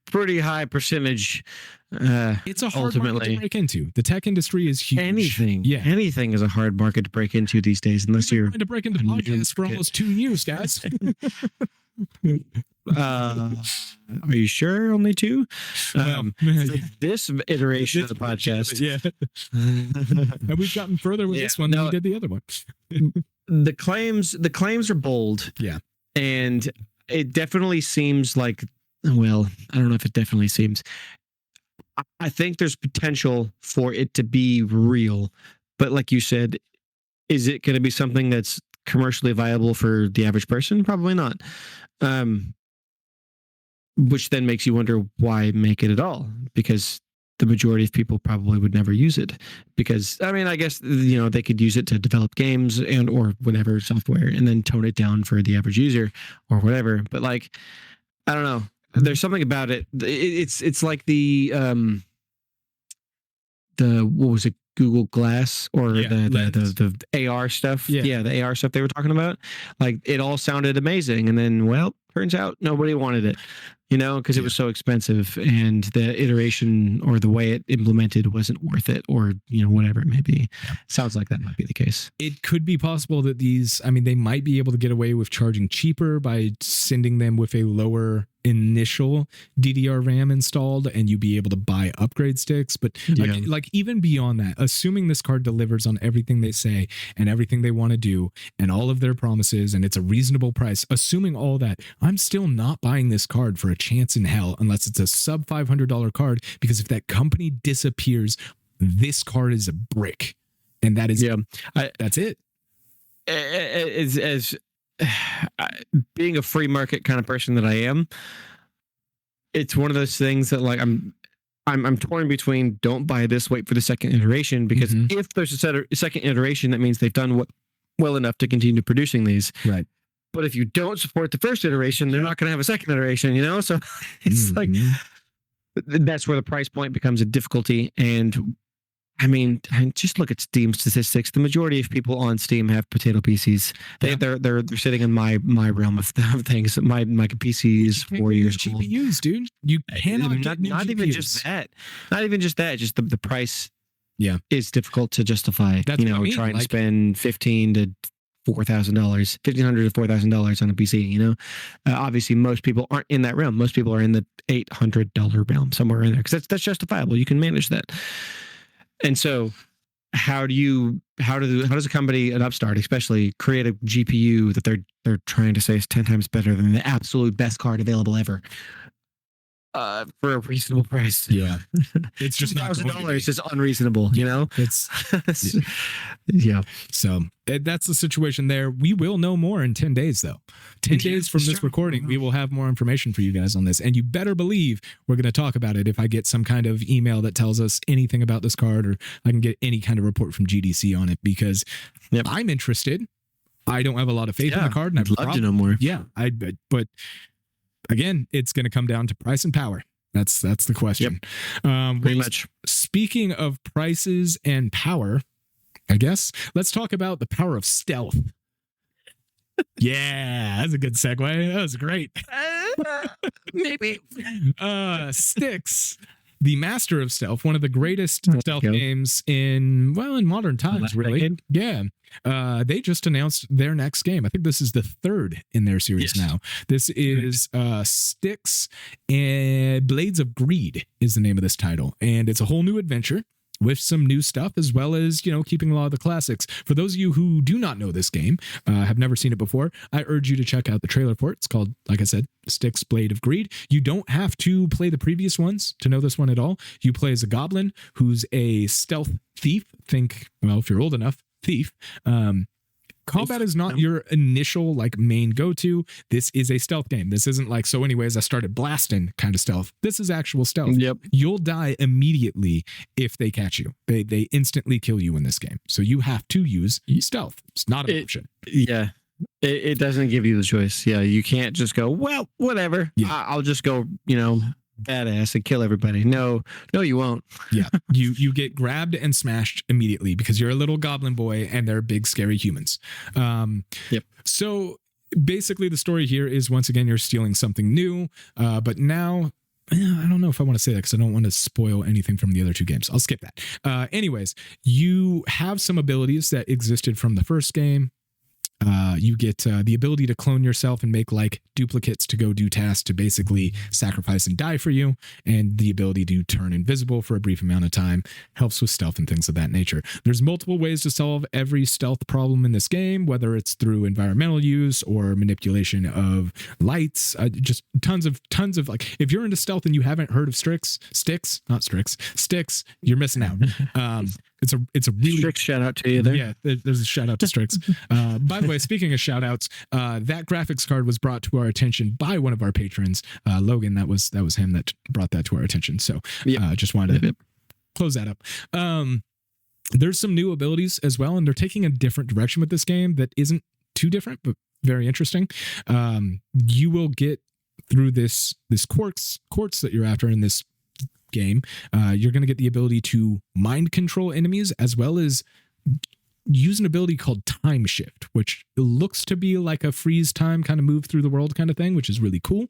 pretty high percentage. It's a hard market to break into. The tech industry is huge. Anything is a hard market to break into these days, unless you're trying to break into podcasts for almost 2 years, guys. Are you sure only 2? This iteration of the podcast, and we've gotten further with this one than we did the other one. The claims are bold, and it definitely seems like, well, I don't know if it definitely seems. I think there's potential for it to be real, but like you said, is it going to be something that's commercially viable for the average person? Probably not. Which then makes you wonder, why make it at all? Because the majority of people probably would never use it. Because, I mean, I guess, they could use it to develop games and or whatever software and then tone it down for the average user or whatever. But like, I don't know. There's something about it. It's like the what was it? Google Glass or the AR stuff. The AR stuff they were talking about. Like, it all sounded amazing, and then, well, turns out nobody wanted it, because it was so expensive, and the iteration or the way it implemented wasn't worth it, or whatever it may be. Sounds like that might be the case. It could be possible that they might be able to get away with charging cheaper by sending them with a lower initial DDR RAM installed, and you be able to buy upgrade sticks. But like even beyond that, assuming this card delivers on everything they say and everything they want to do and all of their promises, and it's a reasonable price, assuming all that, I'm still not buying this card for a chance in hell unless it's a sub $500 card, because if that company disappears, this card is a brick, and that is that's it. As being a free market kind of person that I am, it's one of those things that, like, I'm torn between, don't buy this, wait for the second iteration, because if there's a second iteration, that means they've done well enough to continue producing these. Right. But if you don't support the first iteration, they're not going to have a second iteration, So it's like, that's where the price point becomes a difficulty. And I mean, just look at Steam statistics. The majority of people on Steam have potato PCs. They're sitting in my realm of things. My PC is 4 years old. GPUs, dude. You cannot not even just that. Not even just that. Just the price. Is difficult to justify. That's trying to spend $1,500 to $4,000 on a PC. Obviously, most people aren't in that realm. Most people are in the $800 realm, somewhere in there, because that's justifiable. You can manage that. And so how does a company, an upstart especially, create a GPU that they're trying to say is 10 times better than the absolute best card available ever for a reasonable price? Yeah. It's just $2,000 is unreasonable, It's So that's the situation there. We will know more in 10 days, though. 10 days from this recording, we will have more information for you guys on this. And you better believe we're going to talk about it if I get some kind of email that tells us anything about this card, or I can get any kind of report from GDC on it, because I'm interested. I don't have a lot of faith in the card, and I'd love to know more. Yeah, but again, it's going to come down to price and power. That's the question. Pretty much. Speaking of prices and power, I guess let's talk about the power of stealth. Yeah, that's a good segue. That was great. Maybe. Styx, the master of stealth, one of the greatest stealth games in modern times, really. Yeah. They just announced their next game. I think this is the third in their series now. This is Styx, and Blades of Greed is the name of this title. And it's a whole new adventure with some new stuff, as well as, keeping a lot of the classics. For those of you who do not know this game, have never seen it before, I urge you to check out the trailer for it. It's called, like I said, Styx Blade of Greed. You don't have to play the previous ones to know this one at all. You play as a goblin who's a stealth thief. Think, well, if you're old enough, thief. Combat is not your initial main go-to. This is a stealth game. This isn't like, so anyways, I started blasting kind of stealth. This is actual stealth. Yep. You'll die immediately if they catch you. They instantly kill you in this game. So you have to use stealth. It's not an option. Yeah. It doesn't give you the choice. Yeah, you can't just go, well, whatever. Yeah. I'll just go, badass and kill everybody. No, you won't. Yeah, you get grabbed and smashed immediately because you're a little goblin boy and they're big scary humans. Yep. So basically, the story here is once again you're stealing something new, but now. I don't know if I want to say that because I don't want to spoil anything from the other two games. I'll skip that. Anyways, you have some abilities that existed from the first game. You get the ability to clone yourself and make like duplicates to go do tasks to basically sacrifice and die for you, and the ability to turn invisible for a brief amount of time helps with stealth and things of that nature. There's multiple ways to solve every stealth problem in this game, whether it's through environmental use or manipulation of lights. Just tons of like, if you're into stealth and you haven't heard of Styx, you're missing out. It's a really Styx shout out to you there. Yeah, there's a shout out to Styx. By the way, speaking of shout outs, that graphics card was brought to our attention by one of our patrons, Logan. That was him that brought that to our attention. So just wanted to close that up. There's some new abilities as well, and they're taking a different direction with this game that isn't too different, but very interesting. You will get through this quartz that you're after in this game. You're going to get the ability to mind control enemies as well as use an ability called time shift, which looks to be like a freeze time kind of move through the world kind of thing, which is really cool.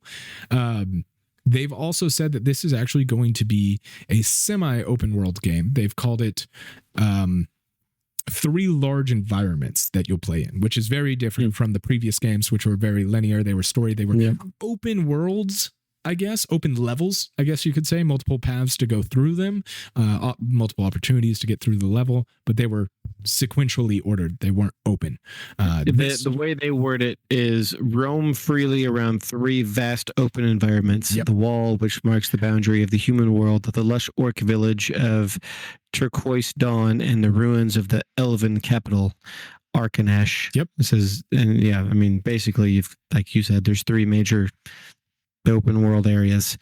They've also said that this is actually going to be a semi-open world game. They've called it 3 large environments that you'll play in, which is very different from the previous games, which were very linear. They were story. They were open worlds, I guess, open levels, I guess you could say, multiple paths to go through them, multiple opportunities to get through the level, but they were sequentially ordered. They weren't open. The way they word it is roam freely around 3 vast open environments. Yep. The wall, which marks the boundary of the human world, the lush orc village of Turquoise Dawn, and the ruins of the elven capital, Arkanash. Yep. This is, and yeah, I mean, basically, you've, like you said, there's 3 major open world areas.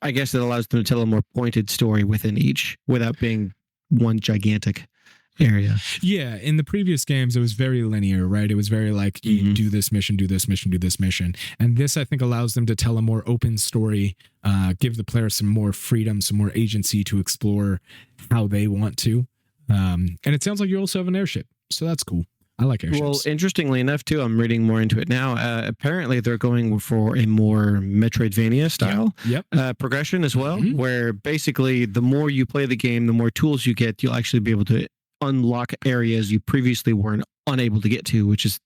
I guess it allows them to tell a more pointed story within each without being one gigantic area. Yeah, in the previous games, it was very linear, right? It was very like, you do this mission, do this mission, do this mission. And this, I think, allows them to tell a more open story, give the player some more freedom, some more agency to explore how they want to. And it sounds like you also have an airship, so that's cool. I like airships. Well, interestingly enough, too, I'm reading more into it now. Apparently, they're going for a more Metroidvania style progression as well, where basically the more you play the game, the more tools you get, you'll actually be able to unlock areas you previously weren't unable to get to, which is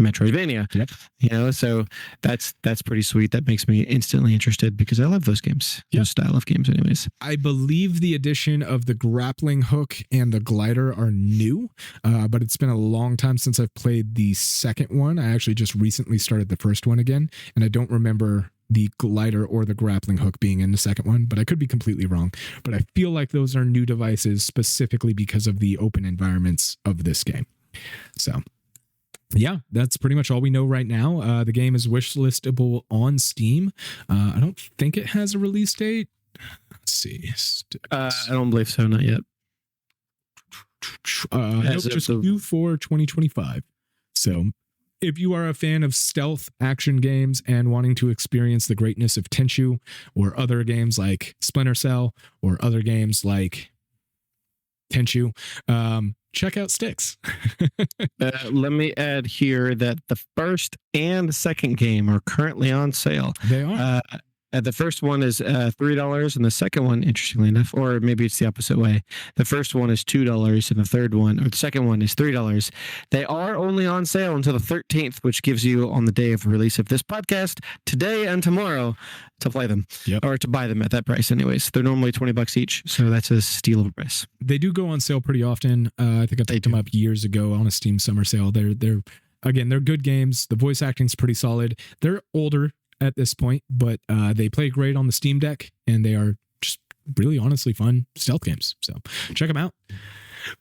Metroidvania. Yep. You know, so that's pretty sweet. That makes me instantly interested because I love those games, those style of games anyways. I believe the addition of the grappling hook and the glider are new, but it's been a long time since I've played the second one. I actually just recently started the first one again, and I don't remember the glider or the grappling hook being in the second one, but I could be completely wrong. But I feel like those are new devices specifically because of the open environments of this game. So yeah, that's pretty much all we know right now. The game is wishlistable on Steam. I don't think it has a release date. Let's see. I don't believe so, not yet. Nope, just Q4 2025. So if you are a fan of stealth action games and wanting to experience the greatness of Tenchu or other games like Splinter Cell or other games like Tenchu, check out Styx. Let me add here that the first and second game are currently on sale. They are. The first one is $3, and the second one, interestingly enough, or maybe it's the opposite way. The first one is $2, and the third one, or the second one, is $3. They are only on sale until the 13th, which gives you, on the day of release of this podcast, today and tomorrow, to play them, or to buy them at that price. Anyways, they're normally $20 each, so that's a steal of a price. They do go on sale pretty often. I think I picked them up years ago on a Steam summer sale. They're good games. The voice acting's pretty solid. They're older at this point, but they play great on the Steam Deck, and they are just really honestly fun stealth games. So check them out.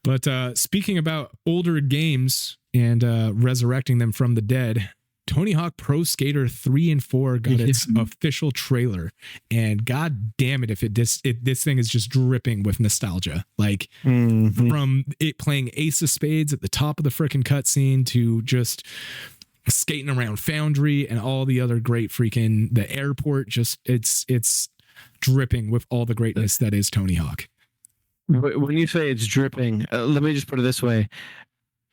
But speaking about older games and resurrecting them from the dead, Tony Hawk Pro Skater 3 and 4 got its official trailer, and god damn it if this thing is just dripping with nostalgia. Like from it playing Ace of Spades at the top of the freaking cutscene to just skating around Foundry and all the other great freaking the airport. Just it's dripping with all the greatness that is Tony Hawk. When you say it's dripping, let me just put it this way.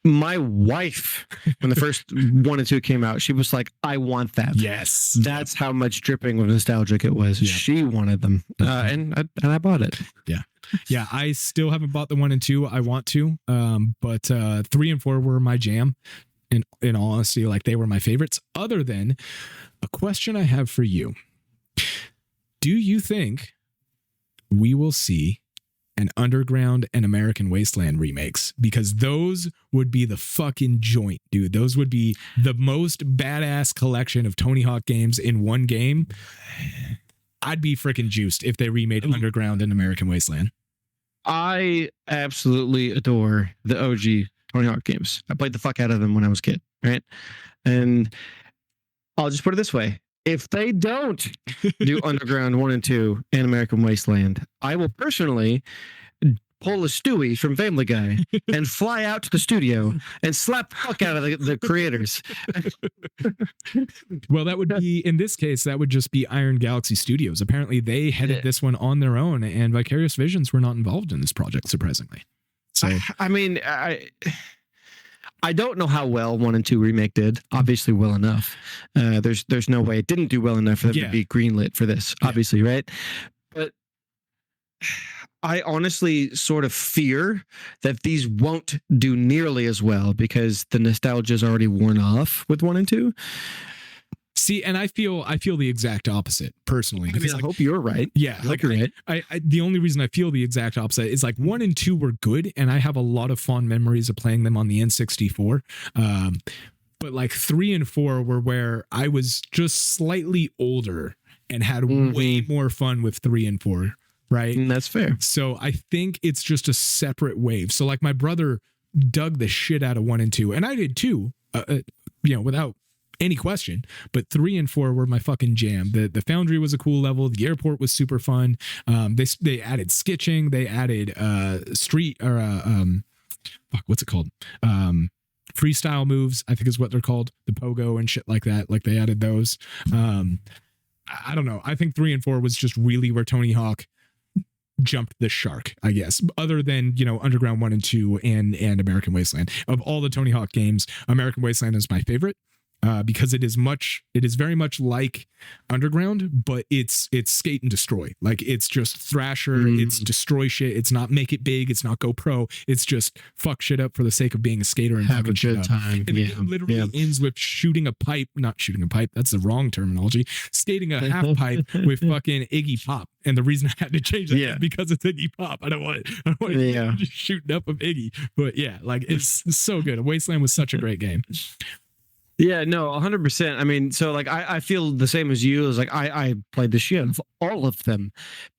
My wife, when the first 1 and 2 came out, she was like, I want that. Yes. That's how much dripping with nostalgic it was. Yeah. She wanted them. And I bought it. Yeah. Yeah. I still haven't bought the 1 and 2. I want to. But 3 and 4 were my jam. In all honesty, like they were my favorites, other than a question I have for you. Do you think we will see an Underground and American Wasteland remakes? Because those would be the fucking joint, dude. Those would be the most badass collection of Tony Hawk games in one game. I'd be freaking juiced if they remade Underground and American Wasteland. I absolutely adore the OG Tony Hawk games. I played the fuck out of them when I was a kid, right? And I'll just put it this way. If they don't do Underground 1 and 2 and American Wasteland, I will personally pull a Stewie from Family Guy and fly out to the studio and slap the fuck out of the creators. Well, that would be, in this case, that would just be Iron Galaxy Studios. Apparently they headed this one on their own, and Vicarious Visions were not involved in this project, surprisingly. So I mean, I don't know how well 1 and 2 remake did. Obviously, well enough. There's no way it didn't do well enough for them to be greenlit for this. Obviously, right? But I honestly sort of fear that these won't do nearly as well because the nostalgia is already worn off with 1 and 2. See, and I feel the exact opposite personally. I mean, I hope you're right. Yeah, like you're right. I the only reason I feel the exact opposite is like 1 and 2 were good, and I have a lot of fond memories of playing them on the N64. But like 3 and 4 were where I was just slightly older and had way more fun with 3 and 4. Right, and that's fair. So I think it's just a separate wave. So like my brother dug the shit out of 1 and 2, and I did too. Without any question, but 3 and 4 were my fucking jam. The Foundry was a cool level. The airport was super fun. They added skitching. They added what's it called? Freestyle moves, I think is what they're called. The pogo and shit like that. Like they added those. I don't know. I think 3 and 4 was just really where Tony Hawk jumped the shark, I guess, other than, Underground 1 and 2 and American Wasteland. Of all the Tony Hawk games, American Wasteland is my favorite. Because it is very much like Underground, but it's skate and destroy. Like it's just Thrasher, it's destroy shit. It's not make it big. It's not go pro. It's just fuck shit up for the sake of being a skater and have a good time. And it literally ends with not shooting a pipe. That's the wrong terminology. Skating a half pipe with fucking Iggy Pop. And the reason I had to change that is because it's Iggy Pop. I don't want to just shooting up of Iggy. But yeah, like it's so good. Wasteland was such a great game. Yeah, no, 100%. I mean, so like I feel the same as you. Is like I played the shit of all of them,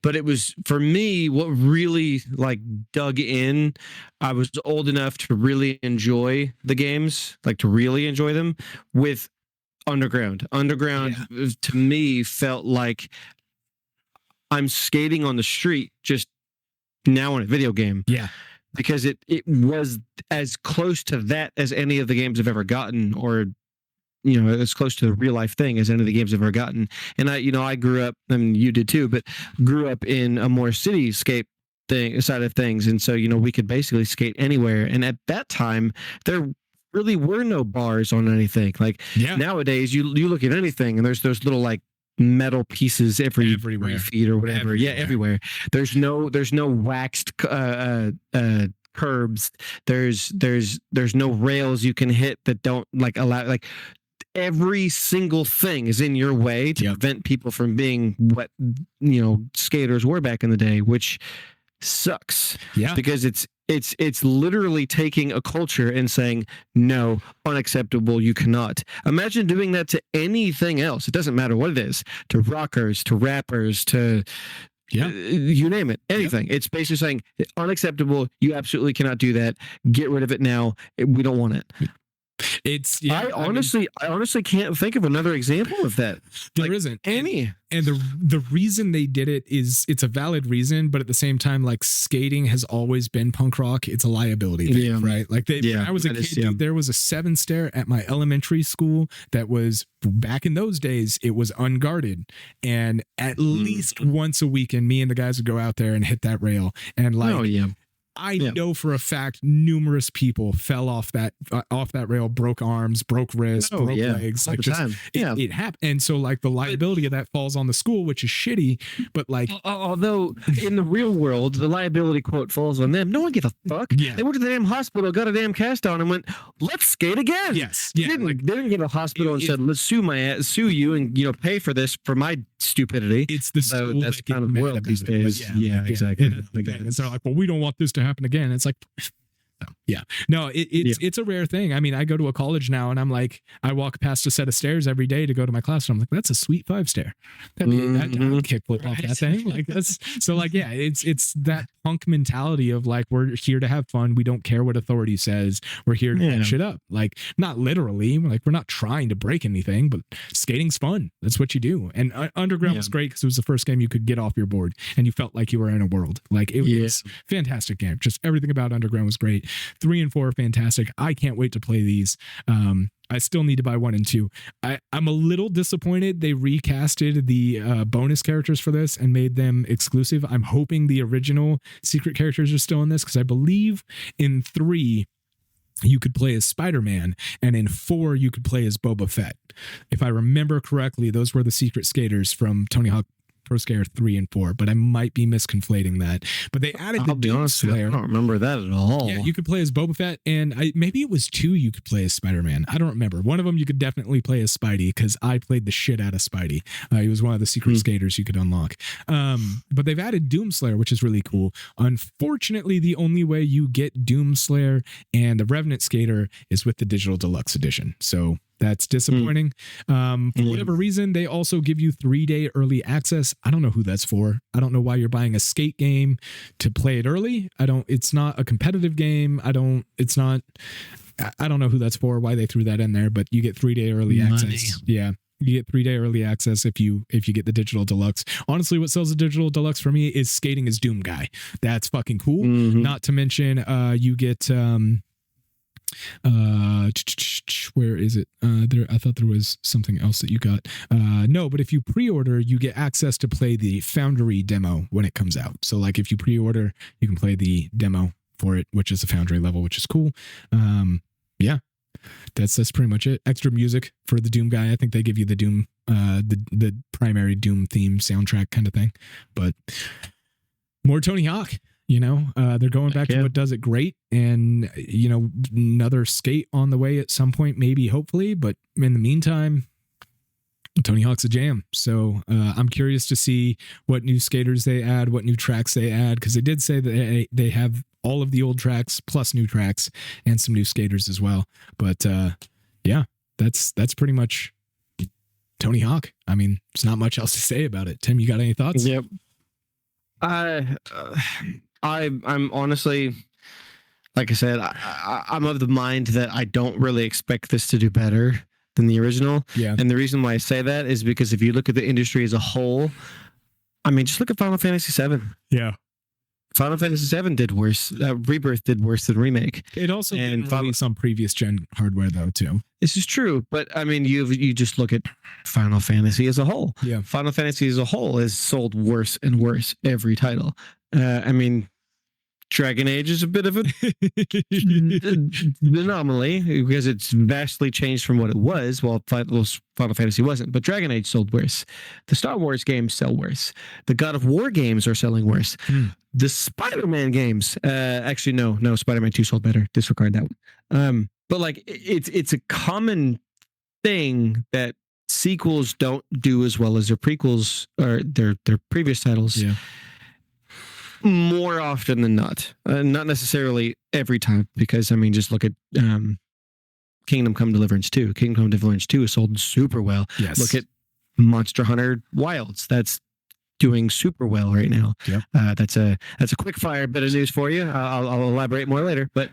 but it was for me what really like dug in. I was old enough to really enjoy the games, like to really enjoy them with Underground. Underground to me felt like I'm skating on the street just now in a video game. Yeah. Because it was as close to that as any of the games I've ever gotten, or as close to the real life thing as any of the games I've ever gotten. And I grew up, and you did too, but grew up in a more cityscape side of things. And so, we could basically skate anywhere. And at that time, there really were no bars on anything. Like nowadays, you look at anything and there's those little like metal pieces everywhere 3 feet or whatever. Everywhere. There's no waxed curbs. There's no rails you can hit that don't like allow like. Every single thing is in your way to prevent people from being what skaters were back in the day, which sucks. Yeah, because it's literally taking a culture and saying no, unacceptable. You cannot. Imagine doing that to anything else. It doesn't matter what it is. To rockers, to rappers, to you name it, anything. It's basically saying unacceptable. You absolutely cannot do that. Get rid of it now. We don't want it. It's I honestly can't think of another example of that. There isn't any. And the reason they did it is it's a valid reason, but at the same time, like skating has always been punk rock. It's a liability thing, right? Like when I was a kid, dude, there was a 7-stair at my elementary school that was, back in those days, it was unguarded. And at least once a weekend, me and the guys would go out there and hit that rail. And like, I know for a fact numerous people fell off that rail, broke arms, broke wrists, broke legs. Like it happened. And so like the liability of that falls on the school, which is shitty. But like, although in the real world, the liability quote falls on them. No one gave a fuck. Yeah. They went to the damn hospital, got a damn cast on, and went, "Let's skate again." Yes. They didn't go to the hospital and said, "Let's sue you and pay for this for my stupidity." It's the school that's kind of the world these days. Yeah, exactly. And they're like, "Well, we don't want this to happen again." It's like, it's a rare thing. I mean, I go to a college now and I'm like, I walk past a set of stairs every day to go to my class and I'm like, that's a sweet 5-stair. I would kickflip off that thing. Like that's so like, it's that punk mentality of like, we're here to have fun. We don't care what authority says. We're here to fuck shit up. Like not literally, like we're not trying to break anything, but skating's fun. That's what you do. And Underground was great because it was the first game you could get off your board and you felt like you were in a world. Like it was fantastic game. Just everything about Underground was great. 3 and 4 are fantastic. I can't wait to play these. I still need to buy 1 and 2. I'm a little disappointed they recasted the bonus characters for this and made them exclusive. I'm hoping the original secret characters are still in this because I believe in 3 you could play as Spider-Man and in 4 you could play as Boba Fett. If I remember correctly, those were the secret skaters from Tony Hawk Pro Skater 3 and 4, but I might be misconflating that. But they added the Doom Slayer. I don't remember that at all. Yeah, you could play as Boba Fett, and maybe it was 2 you could play as Spider-Man. I don't remember. One of them you could definitely play as Spidey because I played the shit out of Spidey. He was one of the secret skaters you could unlock. But they've added Doom Slayer, which is really cool. Unfortunately, the only way you get Doom Slayer and the Revenant Skater is with the Digital Deluxe Edition. So that's disappointing. For whatever reason, they also give you 3-day early access. I don't know who that's for. I don't know why you're buying a skate game to play it early. It's not a competitive game. I don't know who that's for, why they threw that in there, but you get 3-day early access. Yeah. You get 3-day early access if you get the Digital Deluxe. Honestly, what sells the Digital Deluxe for me is skating as Doom Guy. That's fucking cool. Not to mention, you get where is it? I thought there was something else that you got. No, but if you pre-order, you get access to play the Foundry demo when it comes out. So like if you pre-order, you can play the demo for it, which is the Foundry level, which is cool. That's pretty much it. Extra music for the Doom Guy. I think they give you the Doom, the primary Doom theme soundtrack kind of thing. But more Tony Hawk. They're going back to what does it great, and another skate on the way at some point, maybe, hopefully. But in the meantime, Tony Hawk's a jam. So I'm curious to see what new skaters they add, what new tracks they add, because they did say that they have all of the old tracks plus new tracks and some new skaters as well. But that's pretty much Tony Hawk. I mean, there's not much else to say about it. Tim, you got any thoughts? Yep. I'm honestly, like I said, I'm of the mind that I don't really expect this to do better than the original. Yeah. And the reason why I say that is because if you look at the industry as a whole, I mean, just look at Final Fantasy VII. Yeah. Final Fantasy VII did worse. Rebirth did worse than Remake. It also didn't release on previous gen hardware though too. This is true, but I mean, you just look at Final Fantasy as a whole. Yeah. Final Fantasy as a whole has sold worse and worse every title. I mean, Dragon Age is a bit of an anomaly because it's vastly changed from what it was. Well, Final Fantasy wasn't, but Dragon Age sold worse. The Star Wars games sell worse. The God of War games are selling worse. The Spider-Man games, actually, no, Spider-Man 2 sold better. Disregard that one. But like, it's a common thing that sequels don't do as well as their prequels or their previous titles. Yeah. More often than not. Not necessarily every time, because I mean, just look at Kingdom Come Deliverance 2. Kingdom Come Deliverance 2 is sold super well. Yes. Look at Monster Hunter Wilds. That's doing super well right now. Yep. That's a quick fire bit of news for you. I'll elaborate more later, but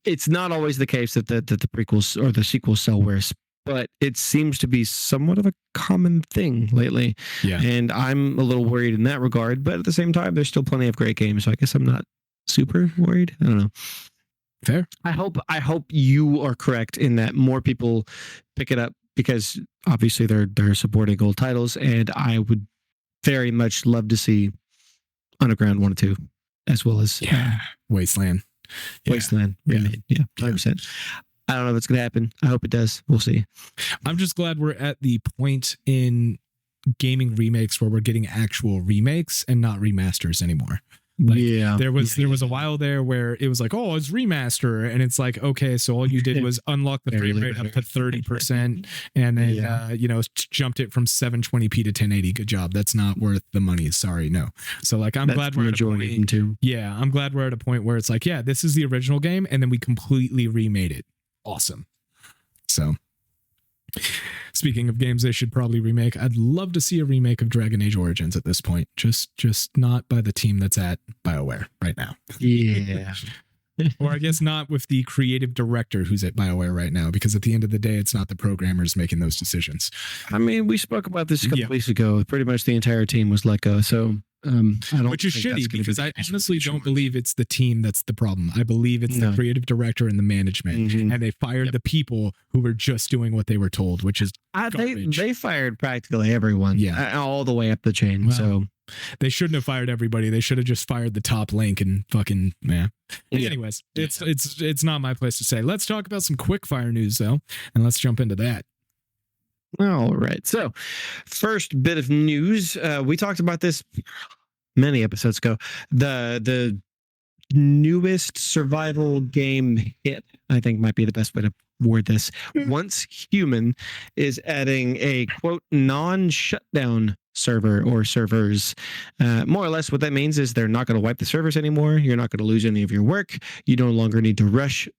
it's not always the case that the prequels or the sequels sell worse, but it seems to be somewhat of a common thing lately. Yeah. And I'm a little worried in that regard, but at the same time, there's still plenty of great games, so I guess I'm not super worried. I don't know. Fair. I hope you are correct in that more people pick it up, because obviously they're supporting old titles, and I would very much love to see Underground 1 and 2, as well as Wasteland. Wasteland remade. Yeah, 100%. I don't know if it's going to happen. I hope it does. We'll see. I'm just glad we're at the point in gaming remakes where we're getting actual remakes and not remasters anymore. Like, there was a while there where it was like, oh, it's remaster, and it's like, okay, so all you did was unlock the frame rate up to 30%, and then jumped it from 720p to 1080. Good job. That's not worth the money. Sorry, no. So like, I'm glad we're at a point. Yeah, I'm glad we're at a point where it's like, yeah, this is the original game, and then we completely remade it. Awesome. So, speaking of games they should probably remake, I'd love to see a remake of Dragon Age Origins at this point. Just not by the team that's at BioWare right now. Yeah. Or I guess not with the creative director who's at BioWare right now, because at the end of the day, it's not the programmers making those decisions. I mean, we spoke about this a couple weeks ago. Pretty much the entire team was let go. So which is shitty, because I honestly don't believe it's the team that's the problem. I believe it's the creative director and the management, and they fired the people who were just doing what they were told, which is they fired practically everyone, all the way up the chain. Well, so they shouldn't have fired everybody. They should have just fired the top link and fucking Anyways, it's not my place to say. Let's talk about some quick fire news though, and let's jump into that. All right. So, first bit of news. We talked about this many episodes ago. The newest survival game hit, I think, might be the best way to word this. Once Human is adding a quote non-shutdown server or servers. More or less what that means is they're not going to wipe the servers anymore. You're not going to lose any of your work. You no longer need to rush,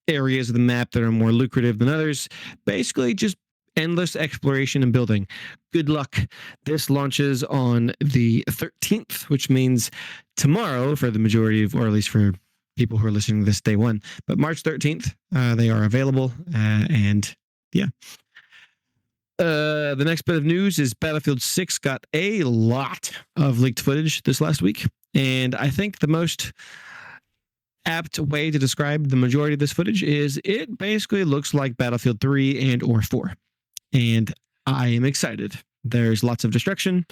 areas of the map that are more lucrative than others. Basically just endless exploration and building. Good luck. This launches on the 13th, which means tomorrow for the majority of, or at least for people who are listening to this day one, but March 13th, they are available. And yeah. The next bit of news is Battlefield 6 got a lot of leaked footage this last week. And I think the most apt way to describe the majority of this footage is it basically looks like Battlefield 3 and or 4. And I am excited. There's lots of destruction.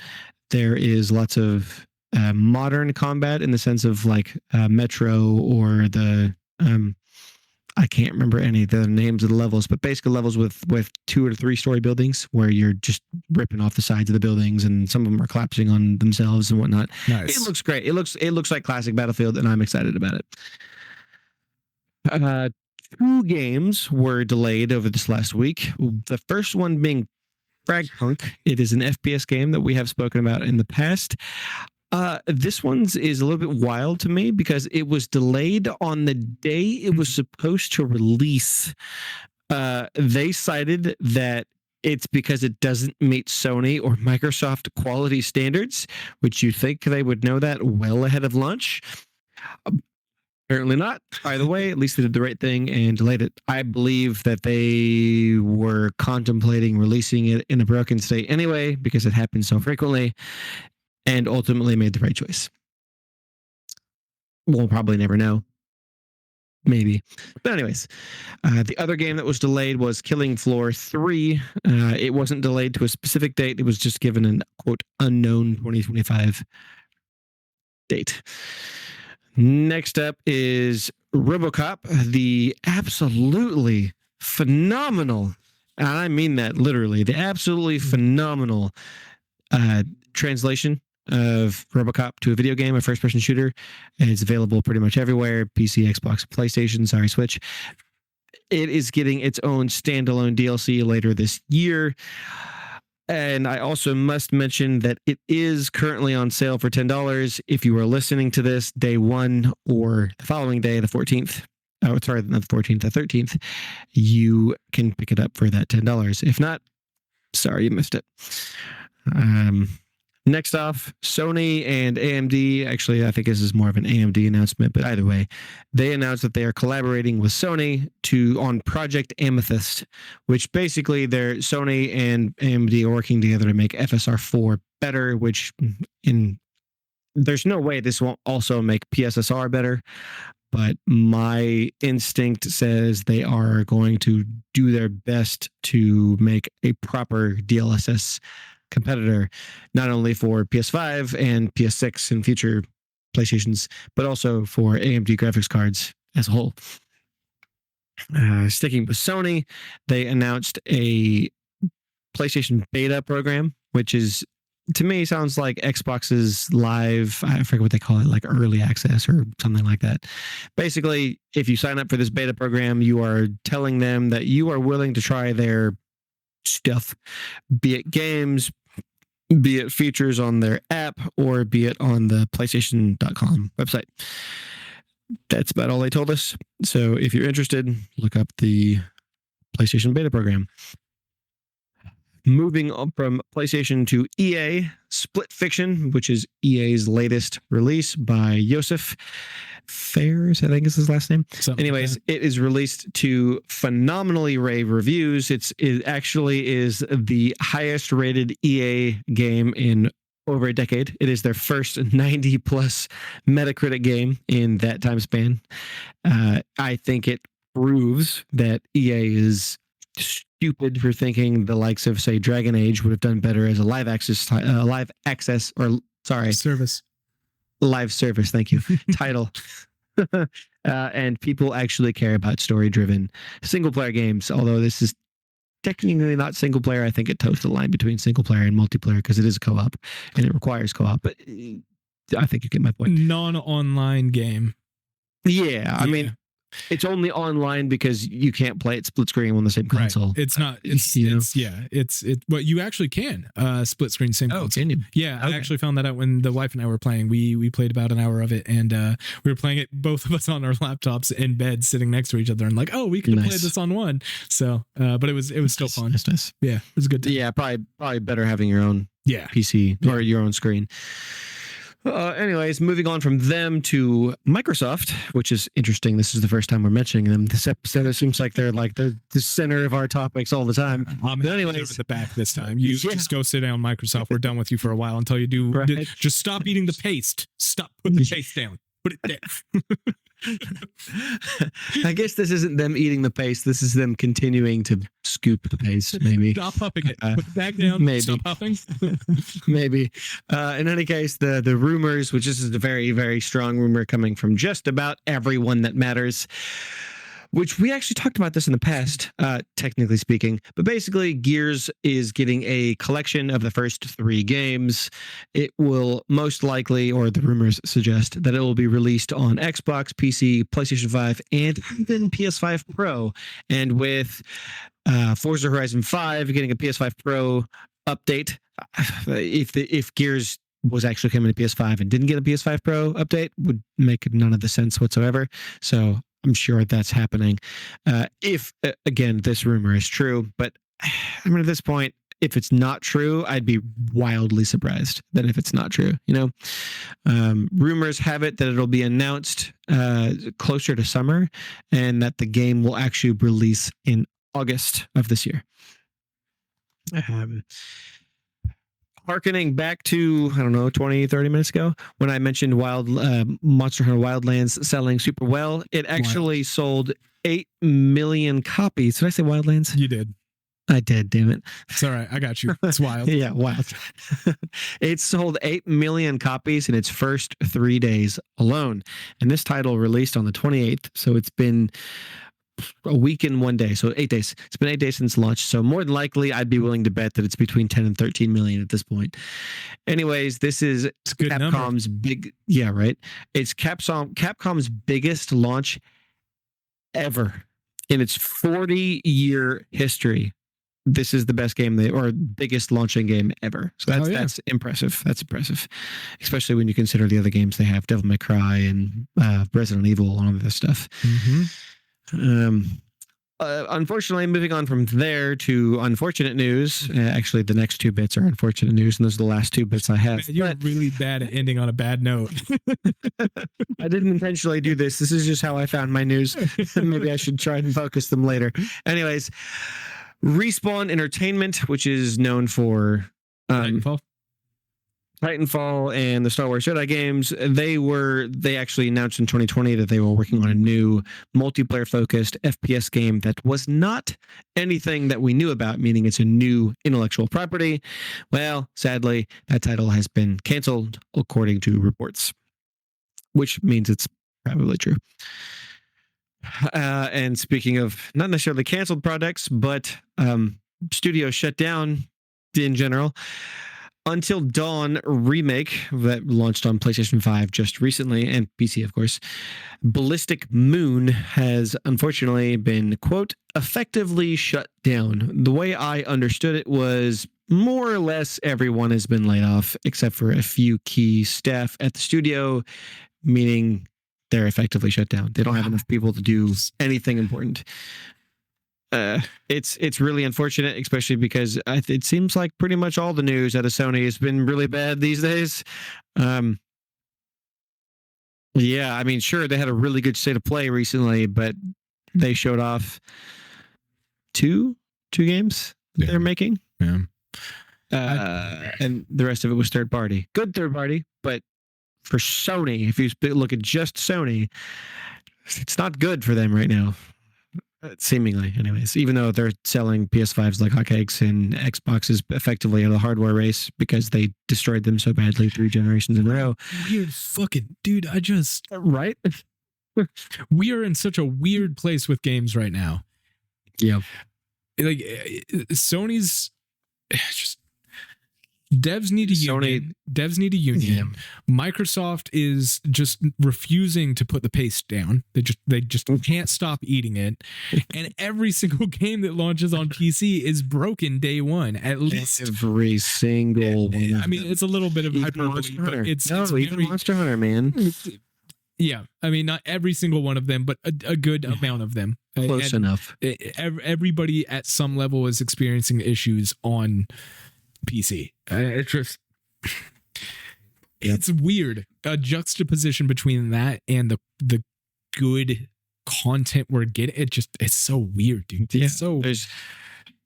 There is lots of modern combat in the sense of like Metro or the I can't remember any of the names of the levels, but basically levels with 2 or 3 story buildings where you're just ripping off the sides of the buildings and some of them are collapsing on themselves and whatnot. Nice. It looks great. It looks like classic Battlefield, and I'm excited about it. 2 games were delayed over this last week. The first one being Fragpunk. It is an FPS game that we have spoken about in the past. This one's is a little bit wild to me because it was delayed on the day it was supposed to release. They cited that it's because it doesn't meet Sony or Microsoft quality standards, which you think they would know that well ahead of launch. Apparently not. Either way, at least they did the right thing and delayed it. I believe that they were contemplating releasing it in a broken state anyway, because it happens so frequently, and ultimately made the right choice. We'll probably never know. Maybe. But anyways, the other game that was delayed was Killing Floor 3. It wasn't delayed to a specific date. It was just given an, quote, unknown 2025 date. Next up is RoboCop, the absolutely phenomenal, and I mean that literally, the absolutely phenomenal translation of RoboCop to a video game, a first-person shooter. And it's available pretty much everywhere, PC, Xbox, PlayStation, Switch. It is getting its own standalone DLC later this year. And I also must mention that it is currently on sale for $10 if you are listening to this day one or the following day, the 14th. Oh, sorry, not the 14th, the 13th. You can pick it up for that $10. If not, Sorry you missed it. Next off, Sony and AMD. Actually, I think this is more of an AMD announcement, but either way, they announced that they are collaborating with Sony on Project Amethyst, which basically Sony and AMD are working together to make FSR4 better, which there's no way this won't also make PSSR better, but my instinct says they are going to do their best to make a proper DLSS competitor, not only for PS5 and PS6 and future PlayStations, but also for AMD graphics cards as a whole. Sticking with Sony, they announced a PlayStation beta program, which is, to me, sounds like Xbox's live, I forget what they call it, like early access or something like that. Basically, if you sign up for this beta program, you are telling them that you are willing to try their stuff, be it games, be it features on their app, or be it on the PlayStation.com website. That's about all they told us. So if you're interested, look up the PlayStation beta program. Moving on from PlayStation to EA, Split Fiction, which is EA's latest release by Josef Fares, I think is his last name. Anyways, it is released to phenomenally rave reviews. It actually is the highest rated EA game in over a decade. It is their first 90 plus Metacritic game in that time span. I think it proves that EA is stupid for thinking the likes of, say, Dragon Age would have done better as a live service. Thank you. Title. And people actually care about story-driven single-player games. Although this is technically not single-player, I think it toes the line between single-player and multiplayer because it is a co-op and it requires co-op. But I think you get my point. Non-online game. Yeah, I mean, it's only online because you can't play it split screen on the same console. Right. It's not. But you actually can split screen same console. Can you? Yeah, okay. I actually found that out when the wife and I were playing. We played about an hour of it, and we were playing it both of us on our laptops in bed, sitting next to each other, and like, oh, we could have played this on one. So, but it was still fun. Nice. Yeah, it was a good time. Yeah, probably better having your own PC or your own screen. Anyways, moving on from them to Microsoft, which is interesting. This is the first time we're mentioning them this episode. It seems like they're the center of our topics all the time. But anyways, at the back this time, you just go sit down, Microsoft. We're done with you for a while until you do. Right. Just stop eating the paste. Stop putting the paste down. Put it down. I guess this isn't them eating the paste. This is them continuing to scoop the paste, maybe. Stop huffing it. Put it back down. Maybe. Stop huffing. Maybe. In any case, the rumors, which this is a very, very strong rumor coming from just about everyone that matters, which we actually talked about this in the past, technically speaking. But basically, Gears is getting a collection of the first 3 games. It will most likely, or the rumors suggest, that it will be released on Xbox, PC, PlayStation 5, and even PS5 Pro. And with Forza Horizon 5 getting a PS5 Pro update, if Gears was actually coming to PS5 and didn't get a PS5 Pro update, would make none of the sense whatsoever. So I'm sure that's happening. If, again, this rumor is true, but I mean, at this point, if it's not true, I'd be wildly surprised than if it's not true. Rumors have it that it'll be announced closer to summer and that the game will actually release in August of this year. Harkening back to, 20, 30 minutes ago, when I mentioned Monster Hunter Wildlands selling super well, it actually sold 8 million copies. Did I say Wildlands? You did. I did, damn it. It's all right. I got you. It's wild. Yeah, wild. It sold 8 million copies in its first 3 days alone. And this title released on the 28th. So it's been a week and 1 day, so 8 days. It's been 8 days since launch, so more than likely I'd be willing to bet that it's between 10 and 13 million at this point. Anyways, this is Capcom's it's Capcom's biggest launch ever in its 40-year history. This is the best game biggest launching game ever. So that's impressive. That's impressive, especially when you consider the other games they have: Devil May Cry and Resident Evil and all of this stuff. Mm-hmm. unfortunately, moving on from there to unfortunate news. Actually, the next 2 bits are unfortunate news, and those are the last 2 bits I have. Man, you're really bad at ending on a bad note. I didn't intentionally do this. This is just how I found my news. Maybe I should try and focus them later. Anyways, Respawn Entertainment, which is known for Titanfall and the Star Wars Jedi games, they actually announced in 2020 that they were working on a new multiplayer-focused FPS game that was not anything that we knew about, meaning it's a new intellectual property. Well, sadly, that title has been canceled, according to reports, which means it's probably true. And speaking of not necessarily canceled products, but studios shut down in general, Until Dawn remake that launched on PlayStation 5 just recently, and PC, of course, Ballistic Moon has unfortunately been, quote, effectively shut down. The way I understood it was more or less everyone has been laid off except for a few key staff at the studio, meaning they're effectively shut down. They don't have enough people to do anything important. It's really unfortunate, especially because it seems like pretty much all the news out of Sony has been really bad these days. Yeah, I mean, sure, they had a really good state of play recently, but they showed off two games that they're making. Yeah. And the rest of it was third party. Good third party, but for Sony, if you look at just Sony, it's not good for them right now. Seemingly, anyways, even though they're selling PS5s like hotcakes and Xboxes effectively in the hardware race because they destroyed them so badly 3 generations in a row. Weird fucking dude. Right? We are in such a weird place with games right now. Yeah. Like Sony's just devs need a union. Devs need a union. Yeah. Microsoft is just refusing to put the pace down. They just can't stop eating it. And every single game that launches on PC is broken day one. At least every single one. I mean, it's a little bit of hyperbole, but it's even Monster Hunter, man. Yeah, I mean, not every single one of them, but a good amount of them. Close enough. Everybody at some level is experiencing issues on PC. It's just, it's weird. A juxtaposition between that and the good content we're getting. It's so weird, dude. Yeah. So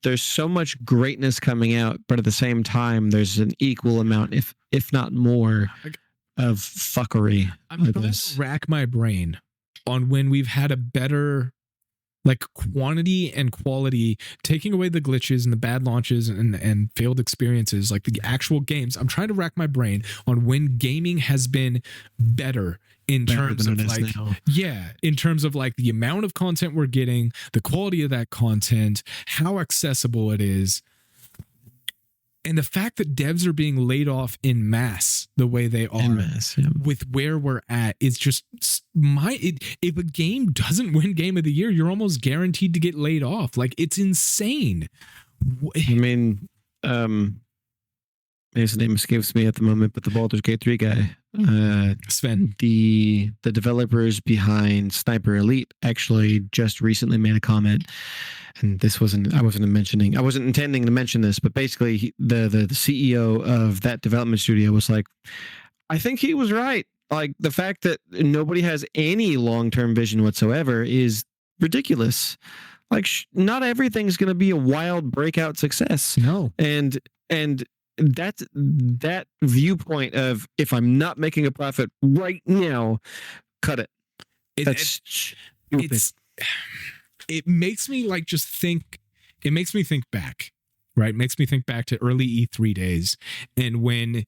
there's so much greatness coming out, but at the same time, there's an equal amount, if not more, of fuckery. I'm trying to rack my brain on when we've had a better, like, quantity and quality, taking away the glitches and the bad launches and failed experiences, like the actual games. I'm trying to rack my brain on when gaming has been better in terms of like, in terms of like the amount of content we're getting, the quality of that content, how accessible it is. And the fact that devs are being laid off in mass the way they are with where we're at is just if a game doesn't win Game of the Year, you're almost guaranteed to get laid off. Like, it's insane. I mean, his name escapes me at the moment, but the Baldur's Gate 3 guy, Sven, the developers behind Sniper Elite actually just recently made a comment. And I wasn't intending to mention this, but basically the CEO of that development studio was like, I think he was right. Like, the fact that nobody has any long-term vision whatsoever is ridiculous. Like, not everything's going to be a wild breakout success. No. And that viewpoint of, if I'm not making a profit right now, cut it. That's stupid. It makes me like just think. It makes me think back, right? It makes me think back to early E3 days, and when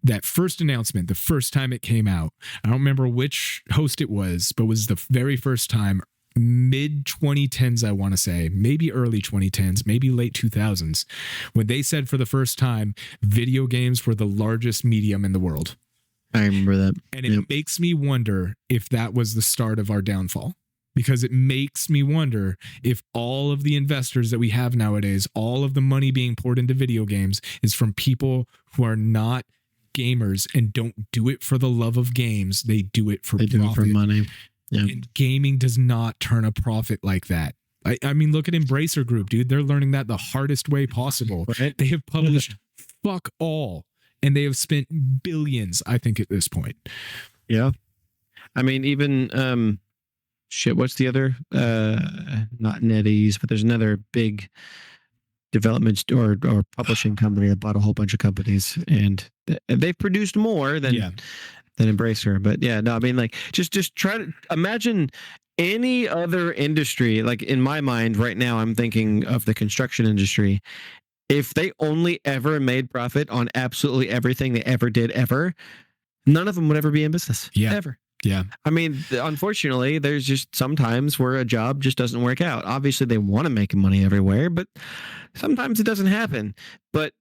that first announcement, the first time it came out, I don't remember which host it was, but it was the very first time, mid 2010s, I want to say, maybe early 2010s, maybe late 2000s, when they said for the first time, video games were the largest medium in the world. I remember that. And it makes me wonder if that was the start of our downfall. Because it makes me wonder if all of the investors that we have nowadays, all of the money being poured into video games is from people who are not gamers and don't do it for the love of games. They do it for profit. Do it for money. Yeah. And gaming does not turn a profit like that. I mean, look at Embracer Group, dude. They're learning that the hardest way possible. Right. They have published fuck all, and they have spent billions, I think, at this point. Yeah. I mean, even what's the other? Not NetEase, but there's another big development or publishing company that bought a whole bunch of companies, and they've produced more than Embracer. But yeah, no, I mean, like, just try to imagine any other industry. Like, in my mind right now, I'm thinking of the construction industry. If they only ever made profit on absolutely everything they ever did ever, none of them would ever be in business. Yeah. Ever. Yeah. I mean, unfortunately, there's just sometimes where a job just doesn't work out. Obviously, they want to make money everywhere, but sometimes it doesn't happen. But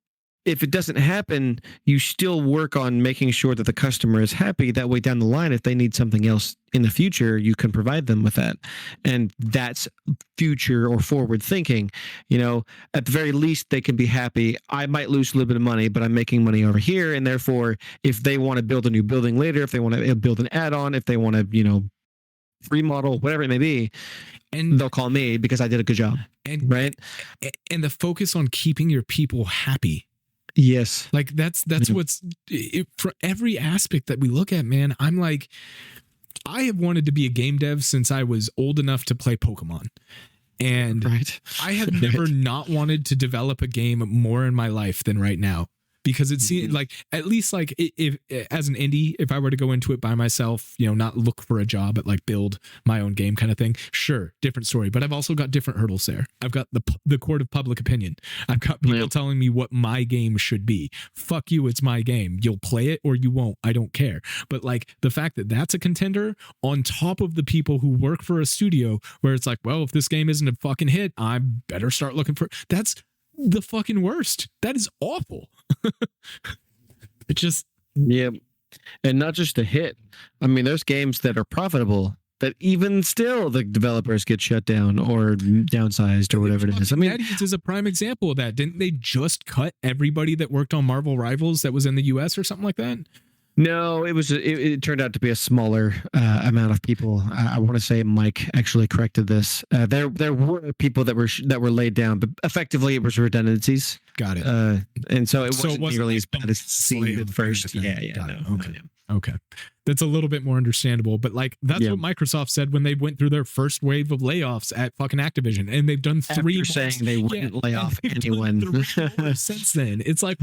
if it doesn't happen, you still work on making sure that the customer is happy. That way down the line, if they need something else in the future, you can provide them with that. And that's future or forward thinking. You know, at the very least, they can be happy. I might lose a little bit of money, but I'm making money over here. And therefore, if they want to build a new building later, if they want to build an add-on, if they want to, you know, remodel, whatever it may be, and they'll call me because I did a good job. And right. And the focus on keeping your people happy. Yes. Like that's what's for every aspect that we look at, man. I'm like, I have wanted to be a game dev since I was old enough to play Pokemon. And I have never not wanted to develop a game more in my life than right now. Because it seems like, at least like if as an indie, if I were to go into it by myself, you know, not look for a job, but like build my own game kind of thing. Sure, different story. But I've also got different hurdles there. I've got the court of public opinion. I've got people telling me what my game should be. Fuck you, it's my game. You'll play it or you won't. I don't care. But like the fact that that's a contender on top of the people who work for a studio where it's like, well, if this game isn't a fucking hit, I better start looking for. That's the fucking worst. That is awful. It just and not just a hit. I mean, there's games that are profitable that even still the developers get shut down or downsized or whatever it is. I mean, NetEase is a prime example of that. Didn't they just cut everybody that worked on Marvel Rivals that was in the US or something like that? No, it turned out to be a smaller amount of people. I want to say Mike actually corrected this. There were people that were laid down, but effectively it was redundancies. Got it. And so it wasn't nearly as bad as it seemed at first. Okay. That's a little bit more understandable, but like that's what Microsoft said when they went through their first wave of layoffs at fucking Activision, and they've done three more, saying they wouldn't lay off anyone since then. It's like,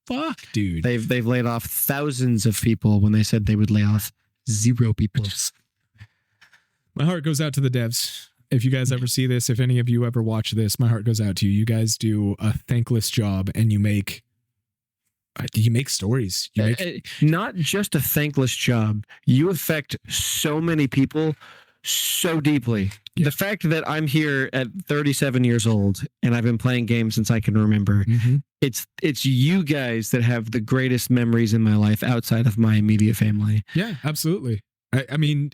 fuck, dude. They've laid off thousands of people when they said they would lay off 0 people. My heart goes out to the devs. If you guys ever see this, if any of you ever watch this, my heart goes out to you. You guys do a thankless job, and you make stories. Not just a thankless job. You affect so many people so deeply. The fact that I'm here at 37 years old and I've been playing games since I can remember, it's you guys that have the greatest memories in my life outside of my immediate family. Yeah, absolutely. I mean,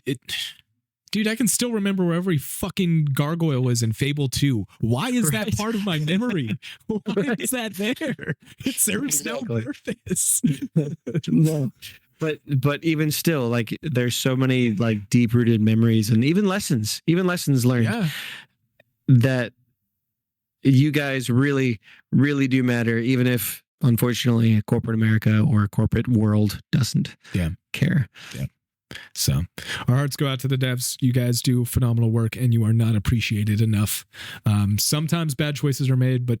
dude, I can still remember where every fucking gargoyle is in Fable 2. Why is that part of my memory? Why is that there? It serves no purpose. No. But even still, like, there's so many like deep-rooted memories and even lessons learned that you guys really, really do matter, even if unfortunately corporate America or corporate world doesn't care. Yeah. So our hearts go out to the devs. You guys do phenomenal work and you are not appreciated enough. Sometimes bad choices are made, but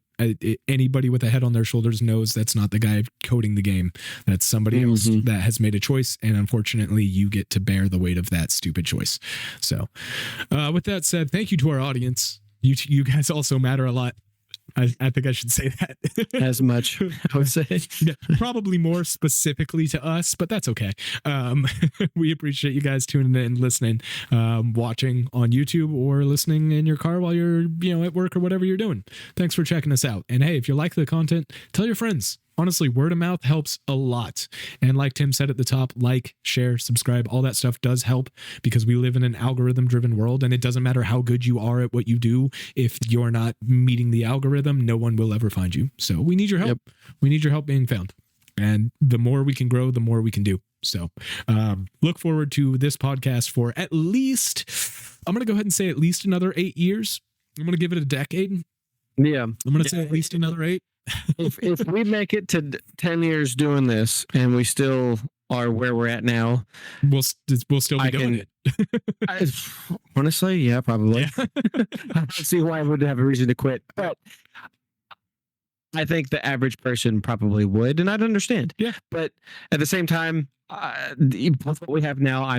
anybody with a head on their shoulders knows that's not the guy coding the game. That's somebody else that has made a choice. And unfortunately, you get to bear the weight of that stupid choice. So with that said, thank you to our audience. You guys also matter a lot. I think I should say that. As much, I would say. Probably more specifically to us, but that's okay. We appreciate you guys tuning in, listening, watching on YouTube or listening in your car while you're, at work or whatever you're doing. Thanks for checking us out. And hey, if you like the content, tell your friends. Honestly, word of mouth helps a lot. And like Tim said at the top, like, share, subscribe, all that stuff does help because we live in an algorithm-driven world, and it doesn't matter how good you are at what you do. If you're not meeting the algorithm, no one will ever find you. So we need your help. We need your help being found. And the more we can grow, the more we can do. So look forward to this podcast for at least, I'm going to go ahead and say at least another 8 years. I'm gonna give it a decade. Yeah, I'm gonna say at least another 8. if we make it to 10 years doing this and we still are where we're at now, we'll still be doing it. Honestly, yeah, probably. Yeah. I don't see why I would have a reason to quit, but I think the average person probably would, and I'd understand. Yeah. But at the same time, with what we have now, I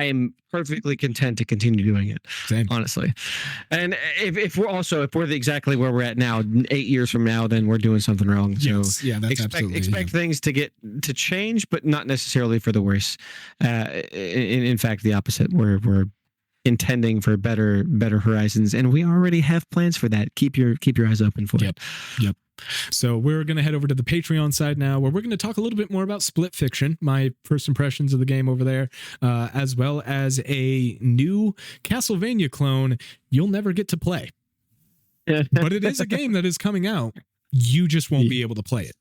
am perfectly content to continue doing it. Same. Honestly. And if we're exactly where we're at now, 8 years from now, then we're doing something wrong. So yes. Yeah, that's expect things to change, but not necessarily for the worse. In fact, the opposite. We're intending for better horizons, and we already have plans for that. Keep your eyes open for it. Yep. So we're going to head over to the Patreon side now, where we're going to talk a little bit more about Split Fiction, my first impressions of the game over there, as well as a new Castlevania clone you'll never get to play. But it is a game that is coming out. You just won't be able to play it.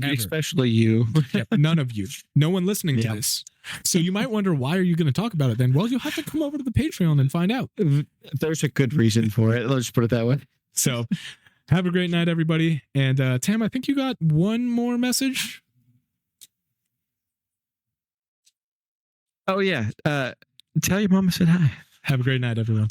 Especially you. Yep, none of you. No one listening to this. So you might wonder, why are you going to talk about it then? Well, you'll have to come over to the Patreon and find out. There's a good reason for it. Let's just put it that way. So have a great night, everybody. And Tam, I think you got one more message. Oh, yeah. Tell your mom I said hi. Have a great night, everyone.